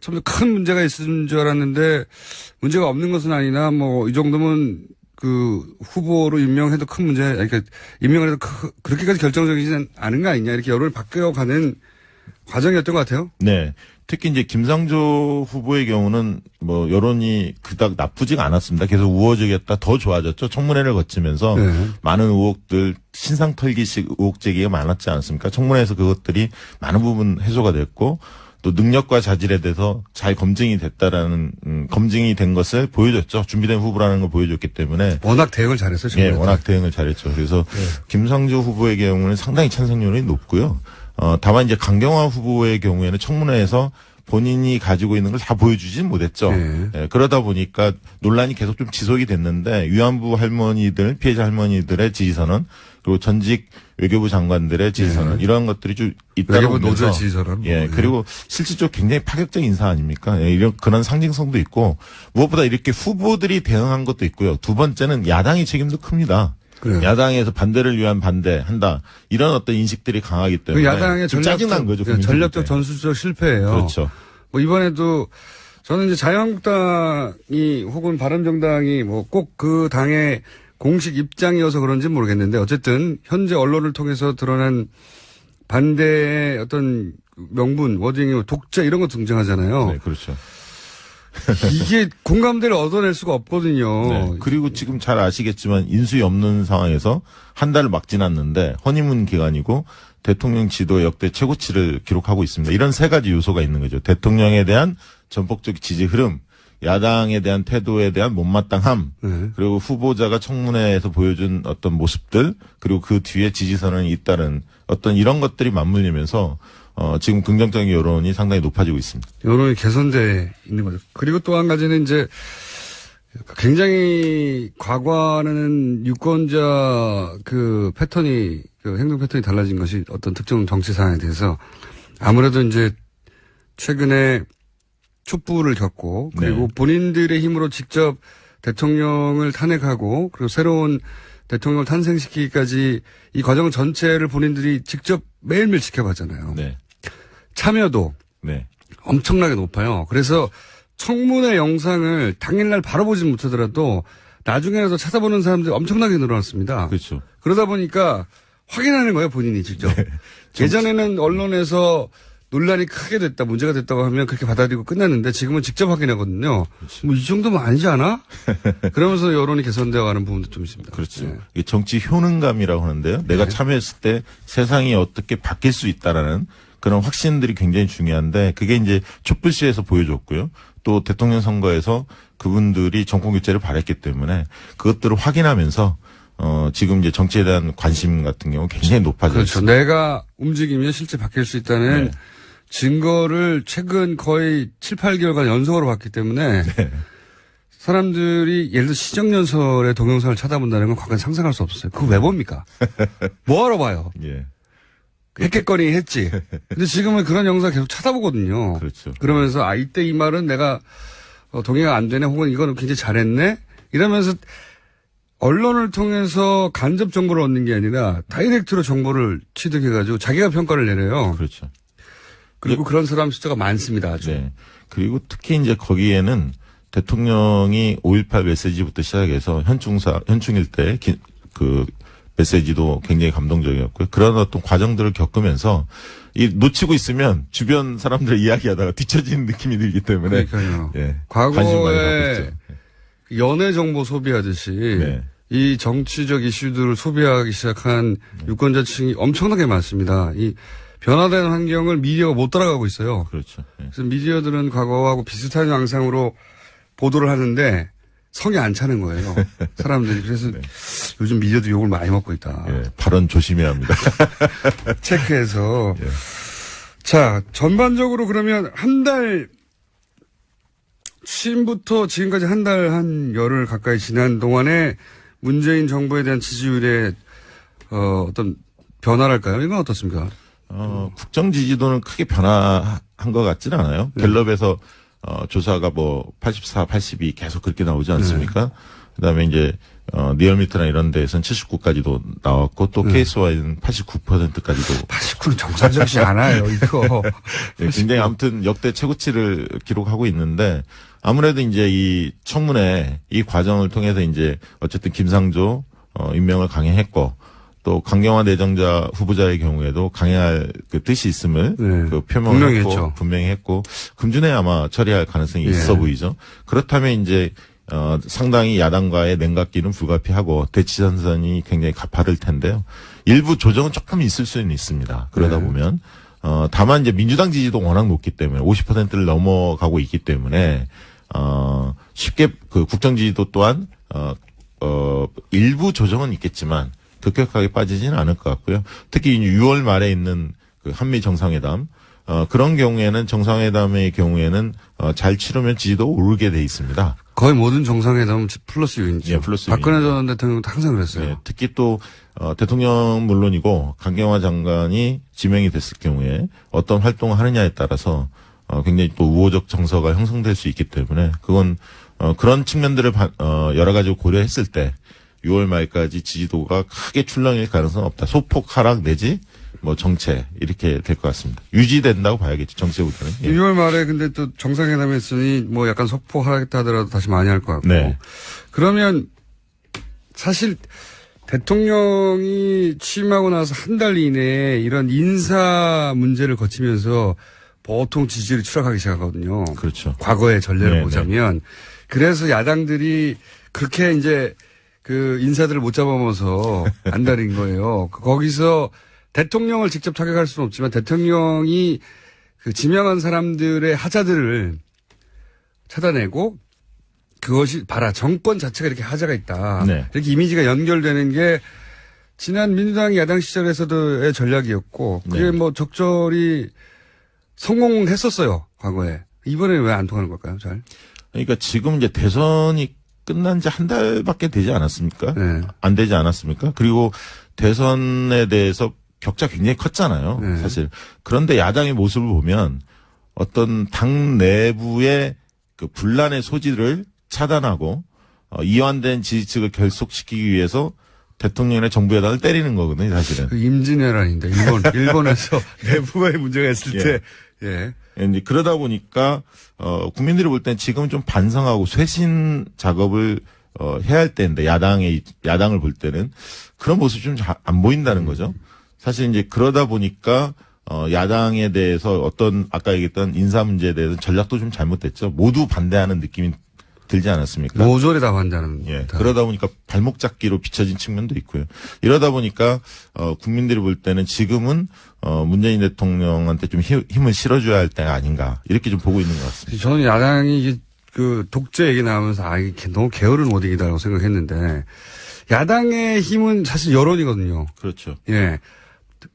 좀 더 큰 문제가 있을 줄 알았는데 문제가 없는 것은 아니나 뭐 이 정도면 그 후보로 임명해도 큰 문제, 그러니까 임명을 해도 그렇게까지 결정적이지는 않은 거 아니냐 이렇게 여론이 바뀌어가는 과정이었던 것 같아요. 네. 특히 이제 김상조 후보의 경우는 뭐 여론이 그닥 나쁘지가 않았습니다. 계속 우호적이었다 더 좋아졌죠. 청문회를 거치면서 네. 많은 의혹들 신상 털기식 의혹 제기가 많았지 않습니까? 청문회에서 그것들이 많은 부분 해소가 됐고 또 능력과 자질에 대해서 잘 검증이 됐다라는 검증이 된 것을 보여줬죠. 준비된 후보라는 걸 보여줬기 때문에 워낙 대응을 잘했어요. 예, 지금. 워낙 대응을 잘했죠. 그래서 김상조 후보의 경우는 상당히 찬성률이 높고요. 다만 이제 강경화 후보의 경우에는 청문회에서 본인이 가지고 있는 걸 다 보여주진 못했죠. 네. 예, 그러다 보니까 논란이 계속 좀 지속이 됐는데 위안부 할머니들, 피해자 할머니들의 지지선언 그리고 전직 외교부 장관들의 지지선언 이런 것들이 좀 잇따라 외교부 오면서 노조의 지지선언. 예, 그리고 실질적으로 굉장히 파격적 인사 아닙니까? 예, 이런 그런 상징성도 있고 무엇보다 이렇게 후보들이 대응한 것도 있고요. 두 번째는 야당의 책임도 큽니다. 그래요. 야당에서 반대를 위한 반대한다. 이런 어떤 인식들이 강하기 그 때문에 야당의 좀 짜증난 거죠. 전략적 국민들한테. 전술적 실패예요. 그렇죠. 뭐 이번에도 저는 이제 자유한국당이 혹은 바른정당이 뭐 꼭 그 당의 공식 입장이어서 그런지 모르겠는데 어쨌든 현재 언론을 통해서 드러난 반대의 어떤 명분, 워딩이 독재 이런 거 등장하잖아요. 네, 그렇죠. 이게 공감대를 얻어낼 수가 없거든요. 네. 그리고 지금 잘 아시겠지만 인수위 없는 상황에서 한 달을 막 지났는데 허니문 기간이고 대통령 지도 역대 최고치를 기록하고 있습니다. 이런 세 가지 요소가 있는 거죠. 대통령에 대한 전폭적 지지 흐름, 야당에 대한 태도에 대한 못마땅함, 네. 그리고 후보자가 청문회에서 보여준 어떤 모습들, 그리고 그 뒤에 지지선언이 잇따른 어떤 이런 것들이 맞물리면서 지금 긍정적인 여론이 상당히 높아지고 있습니다. 여론이 개선돼 있는 거죠. 그리고 또 한 가지는 이제 굉장히 과거와는 유권자 그 패턴이 그 행동 패턴이 달라진 것이 어떤 특정 정치 상황에 대해서 아무래도 이제 최근에 촛불을 겪고 그리고 네. 본인들의 힘으로 직접 대통령을 탄핵하고 그리고 새로운 대통령을 탄생시키기까지 이 과정 전체를 본인들이 직접 매일매일 지켜봤잖아요. 네. 참여도 네. 엄청나게 높아요. 그래서 청문회 영상을 당일날 바로 보지 못하더라도 나중에라도 찾아보는 사람들이 엄청나게 늘어났습니다. 그렇죠. 그러다 보니까 확인하는 거예요, 본인이 직접. 예전에는 언론에서 논란이 크게 됐다, 문제가 됐다고 하면 그렇게 받아들이고 끝났는데 지금은 직접 확인하거든요. 뭐 이 정도면 아니지 않아? 그러면서 여론이 개선되어 가는 부분도 좀 있습니다. 그렇죠. 네. 이게 정치 효능감이라고 하는데요. 내가 참여했을 때 세상이 어떻게 바뀔 수 있다라는 그런 확신들이 굉장히 중요한데 그게 이제 촛불시에서 보여줬고요. 또 대통령 선거에서 그분들이 정권 교체를 바랬기 때문에 그것들을 확인하면서 지금 이제 정치에 대한 관심 같은 경우 굉장히 높아졌어요. 그렇죠. 내가 움직이면 실제 바뀔 수 있다는 네. 증거를 최근 거의 7, 8개월간 연속으로 봤기 때문에 네. 사람들이 예를 들어 시정연설의 동영상을 찾아본다는 건 과거에 상상할 수 없었어요. 그거 왜 봅니까? 뭐하러 봐요? 예. 했겠거니 했지. 근데 지금은 그런 영상 계속 찾아보거든요. 그렇죠. 그러면서 이때 이 말은 내가 동의가 안 되네 혹은 이거는 굉장히 잘했네 이러면서 언론을 통해서 간접 정보를 얻는 게 아니라 다이렉트로 정보를 취득해가지고 자기가 평가를 내려요. 그렇죠. 그리고 그런 사람 숫자가 많습니다. 아주. 네. 그리고 특히 이제 거기에는 대통령이 5.18 메시지부터 시작해서 현충일 때 그 메시지도 굉장히 감동적이었고요. 그런 어떤 과정들을 겪으면서 이 놓치고 있으면 주변 사람들 이야기하다가 뒤처지는 느낌이 들기 때문에. 그러니까요. 예. 관심 많이 갖고 과거에 있죠. 연애 정보 소비하듯이 네. 이 정치적 이슈들을 소비하기 시작한 유권자층이 엄청나게 많습니다. 이 변화된 환경을 미디어가 못 따라가고 있어요. 그렇죠. 예. 그래서 미디어들은 과거하고 비슷한 양상으로 보도를 하는데 성이 안 차는 거예요. 사람들이. 그래서 요즘 미디어도 욕을 많이 먹고 있다. 예. 발언 조심해야 합니다. 체크해서. 예. 자, 전반적으로 그러면 한 달 취임부터 지금까지 한 달 한 열흘 가까이 지난 동안에 문재인 정부에 대한 지지율의 어떤 변화랄까요? 이건 어떻습니까? 국정 지지도는 크게 변화한 것 같지는 않아요. 갤럽에서 조사가 뭐 84, 82 계속 그렇게 나오지 않습니까? 그다음에 이제 리얼미터나 이런 데에서는 79까지도 나왔고 또 KSY는 89%까지도 89는 정상적이지 않아요, 이거. 네, 굉장히 아무튼 역대 최고치를 기록하고 있는데 아무래도 이제 이 청문회 이 과정을 통해서 이제 어쨌든 김상조 임명을 강행했고 또 강경화 내정자 후보자의 경우에도 강행할 그 뜻이 있음을 그 표명했고 분명히 했고 금주내 아마 처리할 가능성이 있어 보이죠. 그렇다면 이제 상당히 야당과의 냉각기는 불가피하고 대치전선이 굉장히 가파를 텐데요. 일부 조정은 조금 있을 수는 있습니다. 그러다 보면 다만 이제 민주당 지지도 워낙 높기 때문에 50%를 넘어가고 있기 때문에 쉽게 그 국정 지지도 또한 일부 조정은 있겠지만 급격하게 빠지지는 않을 것 같고요. 특히 6월 말에 있는 그 한미 정상회담 그런 경우에는 정상회담의 경우에는 잘 치르면 지지도 오르게 돼 있습니다. 거의 모든 정상회담은 플러스 요인이죠. 예, 플러스 박근혜 전 대통령도 항상 그랬어요. 네, 특히 또 대통령 물론이고 강경화 장관이 지명이 됐을 경우에 어떤 활동을 하느냐에 따라서 굉장히 또 우호적 정서가 형성될 수 있기 때문에 그건 그런 측면들을 여러 가지 고려했을 때 6월 말까지 지지도가 크게 출렁일 가능성은 없다. 소폭 하락 내지 뭐 정체 이렇게 될 것 같습니다. 유지된다고 봐야겠죠. 정체보다는. 예. 6월 말에 근데 또 정상회담 했으니 뭐 약간 소폭 하겠다 하더라도 다시 많이 할 것 같고. 네. 그러면 사실 대통령이 취임하고 나서 한 달 이내에 이런 인사 문제를 거치면서 보통 지지율이 추락하기 시작하거든요. 그렇죠. 과거의 전례를 네, 보자면. 그래서 야당들이 그렇게 이제 그 인사들을 못 잡아먹어서 안달인 거예요. 거기서 대통령을 직접 타격할 수는 없지만 대통령이 그 지명한 사람들의 하자들을 찾아내고 그것이 봐라 정권 자체가 이렇게 하자가 있다. 네. 이렇게 이미지가 연결되는 게 지난 민주당 야당 시절에서도의 전략이었고 그게 네. 뭐 적절히 성공했었어요. 과거에. 이번에 왜 안 통하는 걸까요? 잘. 그러니까 지금 이제 대선이 끝난 지 한 달밖에 되지 않았습니까? 네. 안 되지 않았습니까? 그리고 대선에 대해서 격차 굉장히 컸잖아요. 네. 사실. 그런데 야당의 모습을 보면 어떤 당 내부의 그 분란의 소지를 차단하고 이완된 지지층을 결속시키기 위해서 대통령이나 정부 여당을 때리는 거거든요, 사실은. 그 임진왜란인데 일본에서 내부의 문제가 있을 때. 예. 이제 그러다 보니까 국민들이 볼 땐 지금 좀 반성하고 쇄신 작업을 해야 할 때인데 야당을 볼 때는 그런 모습이 좀 안 보인다는 거죠. 사실 이제 그러다 보니까 야당에 대해서 어떤 아까 얘기했던 인사 문제에 대해서 전략도 좀 잘못됐죠. 모두 반대하는 느낌이 들지 않았습니까? 모조리 다 반대하는. 예. 그러다 보니까 발목 잡기로 비춰진 측면도 있고요. 이러다 보니까 국민들이 볼 때는 지금은 문재인 대통령한테 좀 힘을 실어줘야 할 때가 아닌가 이렇게 좀 보고 있는 것 같습니다. 저는 야당이 그 독재 얘기 나오면서 이게 너무 게으른 오딩이다라고 생각했는데 야당의 힘은 사실 여론이거든요. 그렇죠. 예.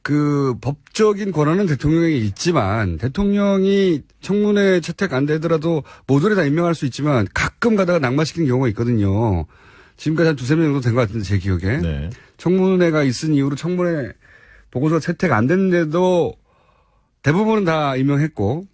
그 법적인 권한은 대통령에게 있지만 대통령이 청문회 채택 안 되더라도 모조리 다 임명할 수 있지만 가끔 가다가 낙마시키는 경우가 있거든요. 지금까지 한 두세 명 정도 된 것 같은데 제 기억에. 네. 청문회가 있은 이후로 청문회 보고서가 채택 안 됐는데도 대부분은 다 임명했고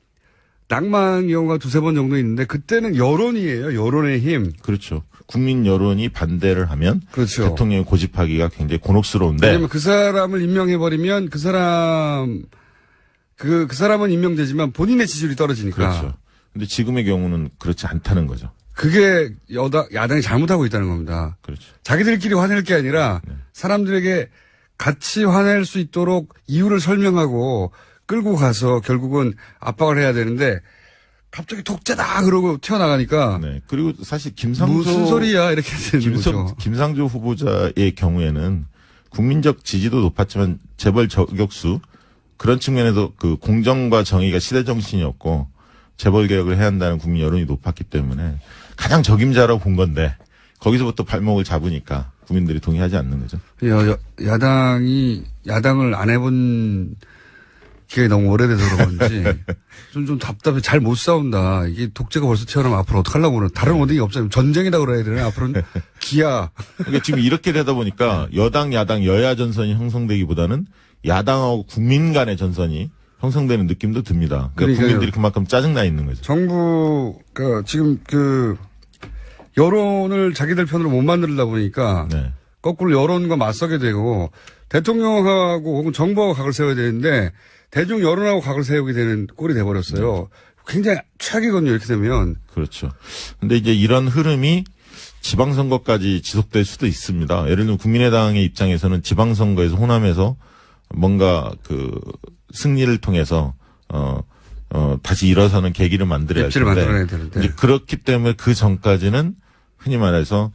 낙마한 경우가 두세 번 정도 있는데 그때는 여론이에요. 여론의 힘. 그렇죠. 국민 여론이 반대를 하면 그렇죠. 대통령을 고집하기가 굉장히 곤혹스러운데. 왜냐면 그 사람을 임명해버리면 그 사람은 임명되지만 본인의 지지율이 떨어지니까. 그렇죠. 근데 지금의 경우는 그렇지 않다는 거죠. 그게 야당이 잘못하고 있다는 겁니다. 그렇죠. 자기들끼리 화낼 게 아니라 사람들에게 같이 화낼 수 있도록 이유를 설명하고 끌고 가서 결국은 압박을 해야 되는데 갑자기 독재다 그러고 튀어나가니까 네. 그리고 사실 김상조 무슨 소리야 이렇게 되는 거죠. 김상조 후보자의 경우에는 국민적 지지도 높았지만 재벌 저격수 그런 측면에서 그 공정과 정의가 시대 정신이었고 재벌 개혁을 해야 한다는 국민 여론이 높았기 때문에 가장 적임자라고 본 건데 거기서부터 발목을 잡으니까 국민들이 동의하지 않는 거죠. 야당을 안 해본 기간이 너무 오래돼서 그런지 좀 답답해. 잘 못 싸운다. 이게 독재가 벌써 튀어나오면 앞으로 어떡하려고 그러나. 다른 어딘가 없어요. 전쟁이다 그래야 되나? 앞으로는 기아. 그러니까 지금 이렇게 되다 보니까 여당, 야당, 여야 전선이 형성되기보다는 야당하고 국민 간의 전선이 형성되는 느낌도 듭니다. 그러니까 국민들이 그만큼 짜증나 있는 거죠. 정부가 지금 여론을 자기들 편으로 못 만들다 보니까 네. 거꾸로 여론과 맞서게 되고 대통령하고 혹은 정부하고 각을 세워야 되는데 대중 여론하고 각을 세우게 되는 꼴이 돼버렸어요. 굉장히 최악이거든요. 이렇게 되면. 그렇죠. 근데 이제 이런 흐름이 지방선거까지 지속될 수도 있습니다. 예를 들면 국민의당의 입장에서는 지방선거에서 호남에서 뭔가 승리를 통해서 다시 일어서는 계기를 만들어야 할 입지를 텐데, 만들어야 되는데. 이제 그렇기 때문에 그 전까지는 흔히 말해서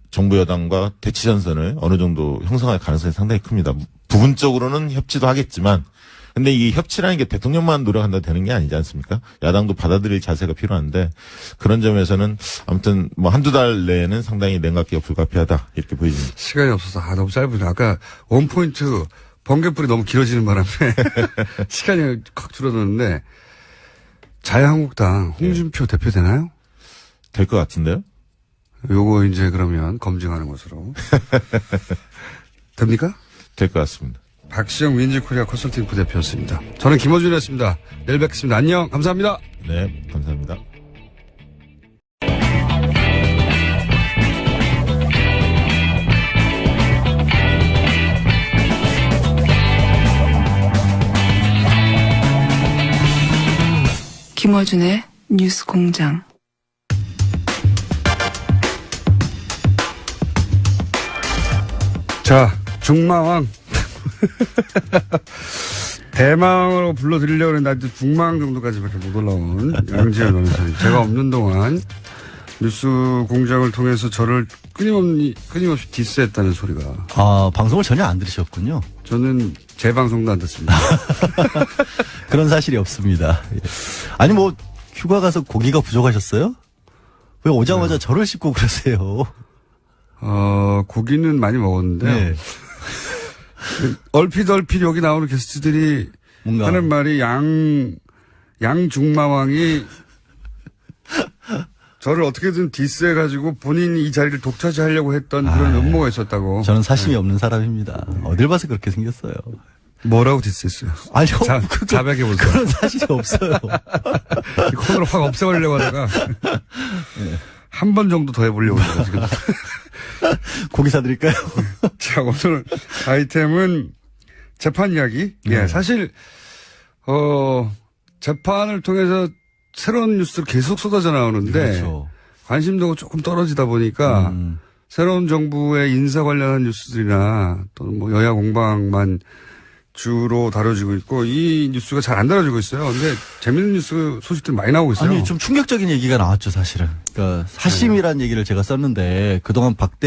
정부 여당과 대치 전선을 어느 정도 형성할 가능성이 상당히 큽니다. 부분적으로는 협치도 하겠지만, 근데 이 협치라는 게 대통령만 노력한다 되는 게 아니지 않습니까? 야당도 받아들일 자세가 필요한데, 그런 점에서는 아무튼 한두 달 내에는 상당히 냉각기가 불가피하다 이렇게 보입니다. 시간이 없어서 너무 짧으네. 아까 원포인트 번개불이 너무 길어지는 바람에 시간이 확 줄어드는데 자유한국당 홍준표 대표 되나요? 될 것 같은데요? 요거 이제 그러면 검증하는 것으로 됩니까? 될 것 같습니다. 박시영 윈지코리아 컨설팅 부대표였습니다. 저는 김어준이었습니다. 내일 뵙겠습니다. 안녕. 감사합니다. 네, 감사합니다. 김어준의 뉴스 공장. 자, 중마왕. 대망으로 불러드리려고 했는데 중마왕 정도까지밖에 못 올라온 양지현 변호사님. 제가 없는 동안 뉴스 공장을 통해서 저를 끊임없이 디스했다는 소리가. 방송을 전혀 안 들으셨군요. 저는 제 방송도 안 듣습니다. 그런 사실이 없습니다. 예. 아니 휴가 가서 고기가 부족하셨어요? 왜 오자마자 저를 씹고 그러세요? 고기는 많이 먹었는데요. 네. 얼핏 여기 나오는 게스트들이 뭔가 하는 말이 양중마왕이 저를 어떻게든 디스해가지고 본인이 이 자리를 독차지하려고 했던 그런 음모가 있었다고. 저는 사심이 없는 사람입니다. 어딜 봐서 그렇게 생겼어요. 뭐라고 디스했어요? 아니요. 자백해 보세요. 그런 사실이 없어요. 이 코너를 확 없애버리려고 하다가 한 번 정도 더 해보려고 해요, 지금. 고기 사드릴까요? 자, 오늘 아이템은 재판 이야기. 예, 사실, 재판을 통해서 새로운 뉴스들 계속 쏟아져 나오는데, 그렇죠. 관심도가 조금 떨어지다 보니까, 새로운 정부의 인사 관련한 뉴스들이나 또는 여야 공방만 주로 다뤄지고 있고, 이 뉴스가 잘 안 다뤄지고 있어요. 근데 재밌는 뉴스 소식들 많이 나오고 있어요. 아니, 좀 충격적인 얘기가 나왔죠, 사실은. 그러니까 사심이라는 얘기를 제가 썼는데, 그동안 박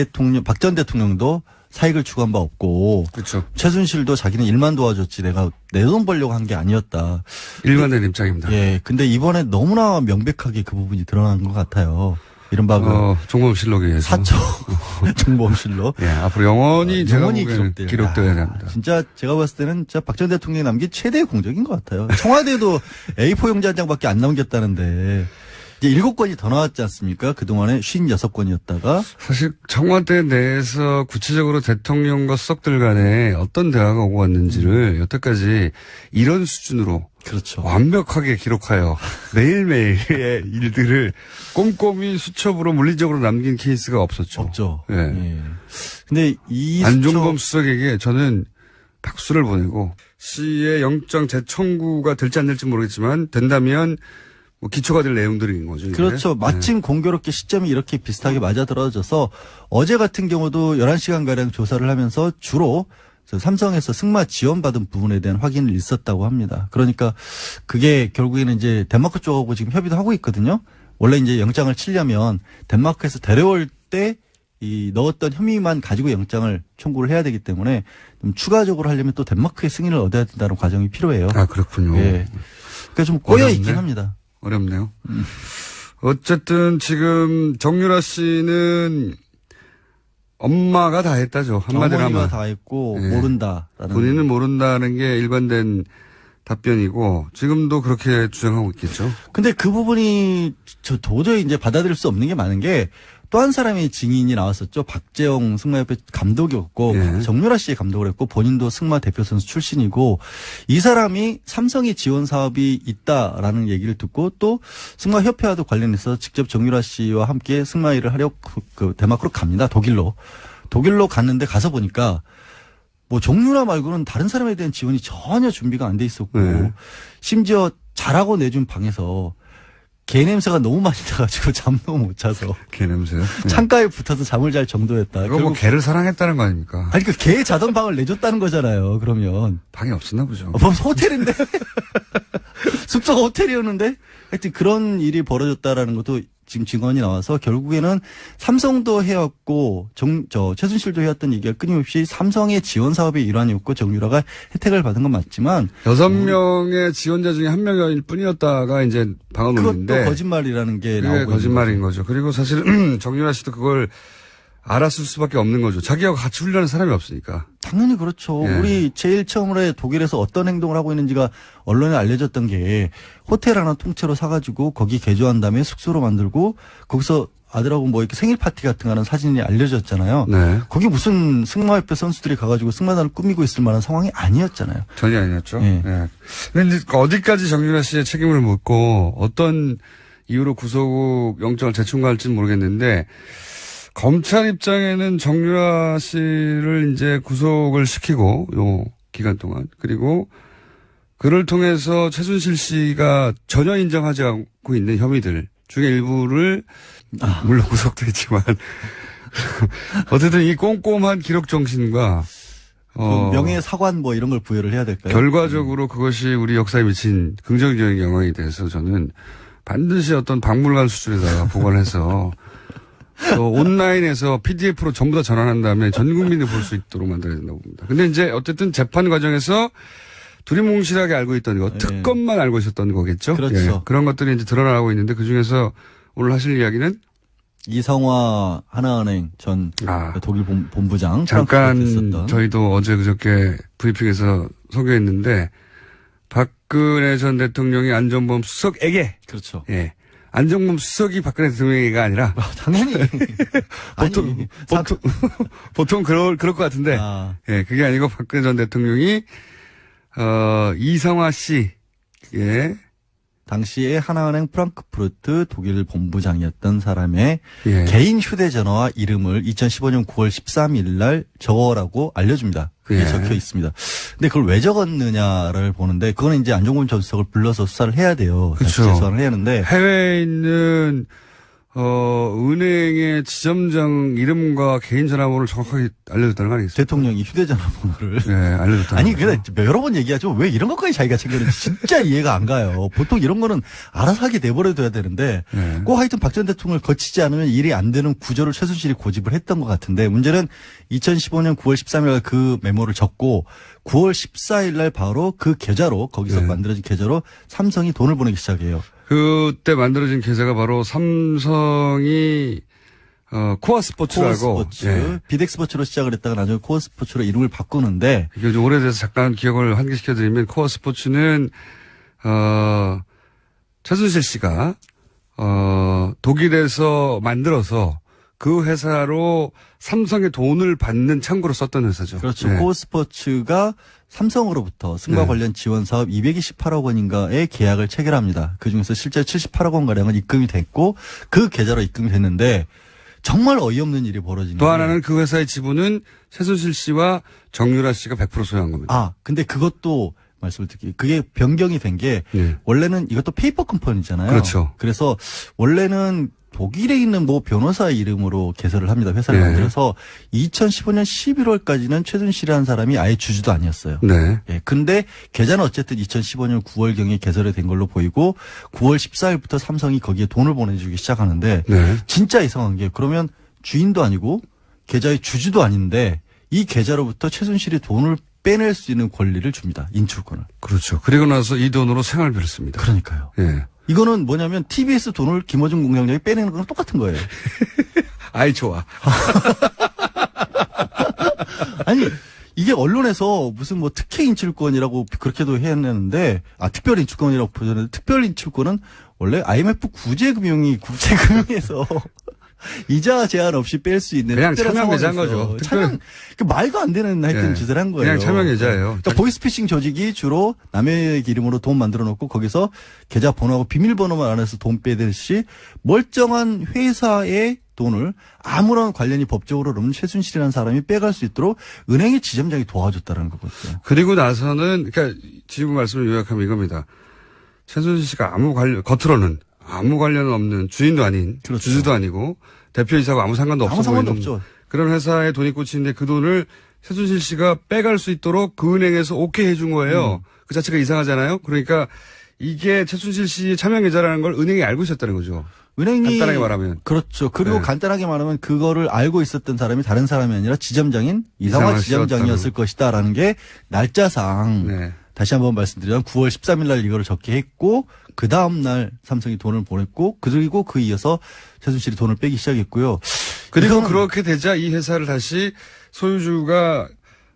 전 대통령도 사익을 추구한 바 없고, 그렇죠. 최순실도 자기는 일만 도와줬지 내가 내 돈 벌려고 한 게 아니었다. 일관된 입장입니다. 예. 근데 이번에 너무나 명백하게 그 부분이 드러난 것 같아요. 이른바 종범실록에 의해서. 사초 종범실록. 예, 앞으로 영원히 제가 영원히 보기에는 기록되어야 됩니다. 진짜 제가 봤을 때는 진짜 박 전 대통령이 남긴 최대의 공적인 것 같아요. 청와대도 A4 용지 한 장밖에 안 남겼다는데 이제 7건이 더 나왔지 않습니까? 그동안에 56건이었다가. 사실 청와대 내에서 구체적으로 대통령과 수석들 간에 어떤 대화가 오고 갔는지를 여태까지 이런 수준으로 그렇죠. 완벽하게 기록하여 매일매일의 일들을 꼼꼼히 수첩으로 물리적으로 남긴 케이스가 없었죠. 없죠. 예. 예. 근데 이 안종범 수석에게 저는 박수를 보내고 씨의 영장 재청구가 될지 안 될지 모르겠지만 된다면 기초가 될 내용들인 거죠. 이게. 그렇죠. 마침 공교롭게 시점이 이렇게 비슷하게 맞아떨어져서 어제 같은 경우도 11시간가량 조사를 하면서 주로 삼성에서 승마 지원받은 부분에 대한 확인을 있었다고 합니다. 그러니까 그게 결국에는 이제 덴마크 쪽하고 지금 협의도 하고 있거든요. 원래 이제 영장을 치려면 덴마크에서 데려올 때 이 넣었던 혐의만 가지고 영장을 청구를 해야 되기 때문에 좀 추가적으로 하려면 또 덴마크의 승인을 얻어야 된다는 과정이 필요해요. 아, 그렇군요. 예. 그러니까 좀 꼬여 있긴 합니다. 어렵네요. 어쨌든 지금 정유라 씨는 엄마가 다 했다죠. 한마디로 어머니가 하면. 다 했고 예. 모른다라는. 본인은 모른다는 게 일관된 답변이고 지금도 그렇게 주장하고 있겠죠. 근데 그 부분이 저 도저히 이제 받아들일 수 없는 게 많은 게 또 한 사람의 증인이 나왔었죠. 박재홍 승마협회 감독이었고 예. 정유라 씨 감독을 했고 본인도 승마 대표 선수 출신이고 이 사람이 삼성의 지원 사업이 있다라는 얘기를 듣고 또 승마협회와도 관련해서 직접 정유라 씨와 함께 승마 일을 하려 그 덴마크로 갑니다. 독일로 갔는데 가서 보니까 뭐 정유라 말고는 다른 사람에 대한 지원이 전혀 준비가 안 돼 있었고 네. 심지어 자라고 내준 방에서 개 냄새가 너무 많이 나가지고 잠 너무 못 자서 개 냄새요? 네. 창가에 붙어서 잠을 잘 정도였다. 그거 뭐 개를 사랑했다는 거 아닙니까? 아니 그 개 자던 방을 내줬다는 거잖아요. 그러면 방이 없었나 보죠. 벌써 호텔인데 숙소가 호텔이었는데 하여튼 그런 일이 벌어졌다라는 것도 지금 증언이 나와서 결국에는 삼성도 해왔고 최순실도 해왔던 얘기가 끊임없이 삼성의 지원 사업의 일환이었고 정유라가 혜택을 받은 건 맞지만 6명의 지원자 중에 1명일 뿐이었다가 이제 방어론인데 그것도 거짓말이라는 게 그게 나오고 거짓말인 거죠. 그리고 사실 정유라 씨도 그걸 알았을 수밖에 없는 거죠. 자기하고 같이 훈련한 사람이 없으니까. 당연히 그렇죠. 예. 우리 제일 처음으로 독일에서 어떤 행동을 하고 있는지가 언론에 알려졌던 게 호텔 하나 통째로 사가지고 거기 개조한 다음에 숙소로 만들고 거기서 아들하고 뭐 이렇게 생일 파티 같은 거 하는 사진이 알려졌잖아요. 네. 거기 무슨 승마협회 선수들이 가가지고 승마단을 꾸미고 있을 만한 상황이 아니었잖아요. 전혀 아니었죠. 예. 예. 근데 이제 어디까지 정유라 씨의 책임을 묻고 어떤 이유로 구속 영장을 재청구할지는 모르겠는데 검찰 입장에는 정유라 씨를 이제 구속을 시키고 요 기간 동안 그리고 그를 통해서 최순실 씨가 전혀 인정하지 않고 있는 혐의들 중에 일부를 물론 구속도 했지만 어쨌든 이 꼼꼼한 기록 정신과 명예사관 뭐 이런 걸 부여를 해야 될까요? 결과적으로 그것이 우리 역사에 미친 긍정적인 영향에 대해서 저는 반드시 어떤 박물관 수준에다가 보관해서 또 온라인에서 PDF로 전부 다 전환한 다음에 전 국민이 볼 수 있도록 만들어야 된다고 봅니다. 근데 이제 어쨌든 재판 과정에서 두리뭉실하게 알고 있던 거, 특검만 알고 있었던 거겠죠? 그렇죠. 예, 그런 것들이 이제 드러나고 있는데 그 중에서 오늘 하실 이야기는 이성화 하나은행 전 독일 본부장 잠깐 있었던. 저희도 어제 그저께 브리핑에서 소개했는데 박근혜 전 대통령이 안전보험 수석에게 그렇죠. 예. 안정범 수석이 박근혜 대통령이가 아니라 당연히 보통 그럴 것 같은데 예, 그게 아니고 박근혜 전 대통령이 이성화 씨 예. 당시에 하나은행 프랑크푸르트 독일 본부장이었던 사람의 예. 개인 휴대전화와 이름을 2015년 9월 13일 날 적어라고 알려줍니다. 그게 예. 적혀 있습니다. 근데 그걸 왜 적었느냐를 보는데 그거는 이제 안종범 전 수석을 불러서 수사를 해야 돼요. 그렇죠. 수사를 해야 하는데 해외에 있는 은행의 지점장 이름과 개인 전화번호를 정확하게 알려줬다는 거 아니겠어요? 대통령이 휴대전화 번호를 네, 알려줬다는 아니 거죠. 근데 여러 번 얘기하죠. 왜 이런 것까지 자기가 챙겼는지 진짜 이해가 안 가요. 보통 이런 거는 알아서 하게 내버려둬야 되는데 네. 꼭 하여튼 박 전 대통령을 거치지 않으면 일이 안 되는 구조를 최순실이 고집을 했던 것 같은데 문제는 2015년 9월 13일 그 메모를 적고 9월 14일 날 바로 그 계좌로 거기서 네. 만들어진 계좌로 삼성이 돈을 보내기 시작해요. 그때 만들어진 계좌가 바로 삼성이 코아 스포츠라고 코어스포츠, 예. 비덱스포츠로 시작을 했다가 나중에 코어스포츠로 이름을 바꾸는데 이게 좀 오래돼서 잠깐 기억을 환기시켜드리면 코어 스포츠는 최순실 씨가 독일에서 만들어서 그 회사로 삼성의 돈을 받는 창구로 썼던 회사죠. 그렇죠. 네. 코어스포츠가 삼성으로부터 승마 네. 관련 지원 사업 228억 원인가의 계약을 체결합니다. 그중에서 실제 78억 원가량은 입금이 됐고 그 계좌로 입금이 됐는데 정말 어이없는 일이 벌어지는 또 게 하나는 그 회사의 지분은 최순실 씨와 정유라 씨가 100% 소유한 겁니다. 근데 그것도 말씀을 드릴게요. 그게 변경이 된 게 예. 원래는 이것도 페이퍼 컴퍼니잖아요. 그렇죠. 그래서 원래는 독일에 있는 뭐 변호사 이름으로 개설을 합니다. 회사를 네. 만들어서 2015년 11월까지는 최순실이라는 사람이 아예 주주도 아니었어요. 네. 예, 근데 계좌는 어쨌든 2015년 9월경에 개설이 된 걸로 보이고 9월 14일부터 삼성이 거기에 돈을 보내주기 시작하는데 네. 진짜 이상한 게 그러면 주인도 아니고 계좌의 주주도 아닌데 이 계좌로부터 최순실이 돈을 빼낼 수 있는 권리를 줍니다. 인출권을. 그렇죠. 그리고 나서 이 돈으로 생활비를 씁니다. 그러니까요. 예. 이거는 뭐냐면 TBS 돈을 김어준 공장장이 빼내는 거랑 똑같은 거예요. 아이 좋아. 아니 이게 언론에서 무슨 뭐 특혜 인출권이라고 그렇게도 했는데, 특별 인출권이라고 표현했는데, 특별 인출권은 원래 IMF 구제금융이 국제금융에서 이자 제한 없이 뺄 수 있는 그냥 특별한 차명 계좌인 상황에서 거죠. 차명, 말도 안 되는 하여튼 예. 짓을 한 거예요. 그냥 차명 계좌예요. 그러니까 보이스피싱 조직이 주로 남의 이름으로 돈 만들어 놓고 거기서 계좌 번호하고 비밀번호만 알아서 돈 빼듯이 멀쩡한 회사의 돈을 아무런 관련이 법적으로 없는 최순실이라는 사람이 빼갈 수 있도록 은행의 지점장이 도와줬다는 거거든요. 그리고 나서는 그러니까 지금 말씀을 요약하면 이겁니다. 최순실 씨가 겉으로는 아무 관련 없는 주인도 아닌 그렇죠. 주주도 아니고 대표이사고 아무 상관도 없어 아무 상관도 보이는 없죠. 그런 회사에 돈이 꽂히는데 그 돈을 최순실 씨가 빼갈 수 있도록 그 은행에서 오케이 해준 거예요. 그 자체가 이상하잖아요. 그러니까 이게 최순실 씨의 차명 계좌라는 걸 은행이 알고 있었다는 거죠. 은행이 간단하게 말하면. 그렇죠. 그리고 네. 간단하게 말하면 그거를 알고 있었던 사람이 다른 사람이 아니라 지점장인 이상화 이상화 지점장이었을 씨였다고. 것이다라는 게 날짜상 네. 다시 한번 말씀드리면 9월 13일 날 이거를 적게 했고 그 다음 날 삼성이 돈을 보냈고 그리고 그 이어서 최순실이 돈을 빼기 시작했고요. 그리고 이거는- 그렇게 되자 이 회사를 다시 소유주가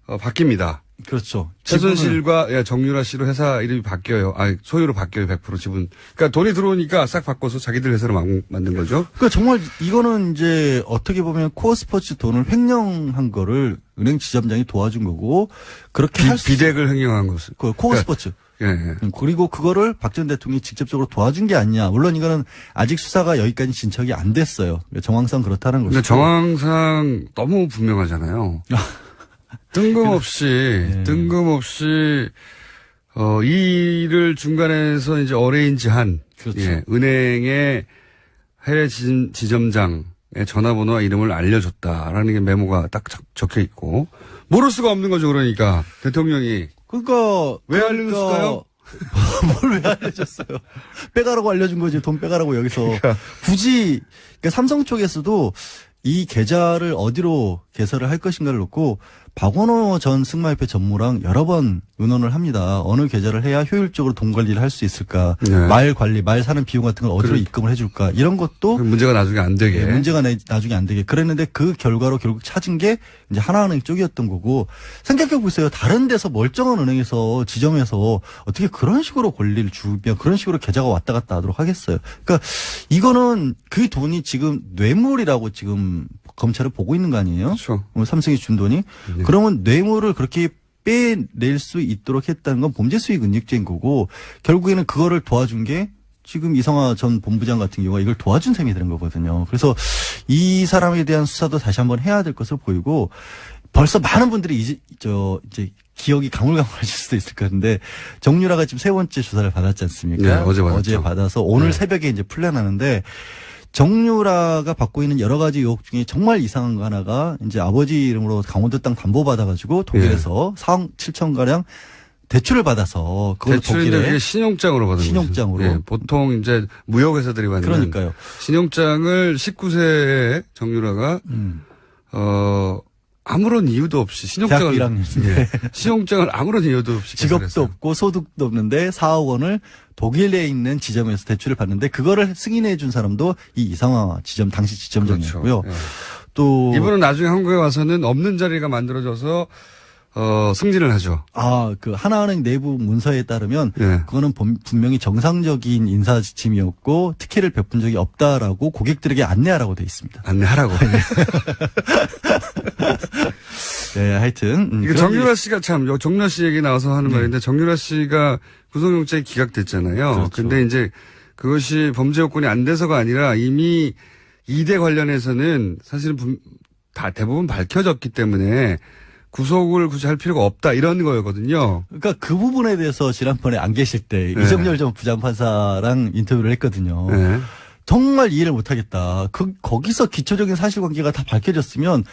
바뀝니다. 그렇죠. 최순실과 정유라 씨로 회사 이름이 바뀌어요. 소유로 바뀌어요. 100% 지분. 그러니까 돈이 들어오니까 싹 바꿔서 자기들 회사로 만든 거죠. 그러니까 정말 이거는 이제 어떻게 보면 코어 스포츠 돈을 횡령한 거를 은행 지점장이 도와준 거고 그렇게 할 수 비덱을 횡령한 것을. 코어 그러니까 스포츠. 예, 예. 그리고 그거를 박 전 대통령이 직접적으로 도와준 게 아니냐. 물론 이거는 아직 수사가 여기까지 진척이 안 됐어요. 정황상 그렇다는 근데 것이고. 정황상 너무 분명하잖아요. 뜬금없이 이 일을 중간에서 이제 어레인지한 그렇죠. 예, 은행의 해외 지점장의 전화번호와 이름을 알려줬다라는 게 메모가 딱 적혀 있고 모를 수가 없는 거죠. 그러니까 대통령이 그러니까 왜 알려줬을까요? 뭘 왜 알려줬어요? 빼가라고 알려준 거지. 돈 빼가라고 여기서 굳이 그러니까 삼성 쪽에서도 이 계좌를 어디로 개설을 할 것인가를 놓고 박원호 전 승마협회 전무랑 여러 번 의논을 합니다. 어느 계좌를 해야 효율적으로 돈 관리를 할 수 있을까? 네. 말 관리, 말 사는 비용 같은 걸 어디로 입금을 해줄까? 이런 것도 문제가 나중에 안 되게. 문제가 나중에 안 되게. 그랬는데 그 결과로 결국 찾은 게 이제 하나은행 쪽이었던 거고 생각해 보세요. 다른 데서 멀쩡한 은행에서 지점에서 어떻게 그런 식으로 권리를 주면 그런 식으로 계좌가 왔다 갔다 하도록 하겠어요. 그러니까 이거는 그 돈이 지금 뇌물이라고 지금 검찰을 보고 있는 거 아니에요? 그렇죠. 삼성이 준 돈이. 그러면 뇌물을 그렇게 빼낼 수 있도록 했다는 건 범죄 수익 은닉죄인 거고 결국에는 그거를 도와준 게 지금 이성화 전 본부장 같은 경우가 이걸 도와준 셈이 되는 거거든요. 그래서 이 사람에 대한 수사도 다시 한번 해야 될 것으로 보이고 벌써 많은 분들이 이제 기억이 가물가물하실 수도 있을 것 같은데 정유라가 지금 세 번째 조사를 받았지 않습니까? 네, 어제 받았죠. 어제 받아서 오늘 네. 새벽에 이제 풀려나는데 정유라가 받고 있는 여러 가지 의혹 중에 정말 이상한 거 하나가 이제 아버지 이름으로 강원도 땅 담보 받아가지고 독일에서 4억 7천 가량 대출을 받아서 그걸 대출인데 독일에 이게 신용장으로 받은 신용장으로. 거죠. 예, 보통 이제 무역회사들이 받는 그러니까요. 신용장을 19세에 정유라가 아무런 이유도 없이 대학교 신용장을 1학년인데 신용장을 아무런 이유도 없이 직업도 개설했어요. 없고 소득도 없는데 4억 원을 독일에 있는 지점에서 대출을 받는데 그거를 승인해 준 사람도 이 이상화 지점 당시 지점장이었고요. 그렇죠. 예. 또 이분은 나중에 한국에 와서는 없는 자리가 만들어져서 승진을 하죠. 그 하나은행 내부 문서에 따르면 예. 그거는 분명히 정상적인 인사 지침이었고 특혜를 베푼 적이 없다라고 고객들에게 안내하라고 돼 있습니다. 안내하라고. 네, 하여튼 이게 정유라 씨가 참 정유라 씨 얘기 나와서 하는 말인데 정유라 씨가 구속영장이 기각됐잖아요. 그렇죠. 근데 이제 그것이 범죄 요건이 안 돼서가 아니라 이미 2대 관련해서는 사실은 다 대부분 밝혀졌기 때문에 구속을 굳이 할 필요가 없다 이런 거였거든요. 그러니까 그 부분에 대해서 지난번에 안 계실 때 네. 이정열 전 부장판사랑 인터뷰를 했거든요. 네. 정말 이해를 못하겠다. 거기서 기초적인 사실관계가 다 밝혀졌으면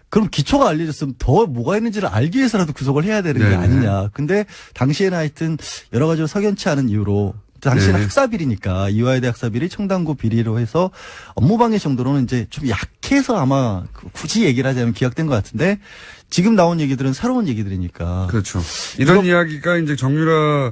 그럼 기초가 알려졌으면 더 뭐가 있는지를 알기 위해서라도 구속을 해야 되는 게 네. 아니냐. 근데 당시에는 하여튼 여러 가지로 석연치 않은 이유로 당시에는 네. 학사비리니까 이화여대 학사비리 청담고 비리로 해서 업무방해 정도로는 이제 좀 약해서 아마 굳이 얘기를 하자면 기각된 것 같은데 지금 나온 얘기들은 새로운 얘기들이니까. 그렇죠. 이런 이야기가 이제 정유라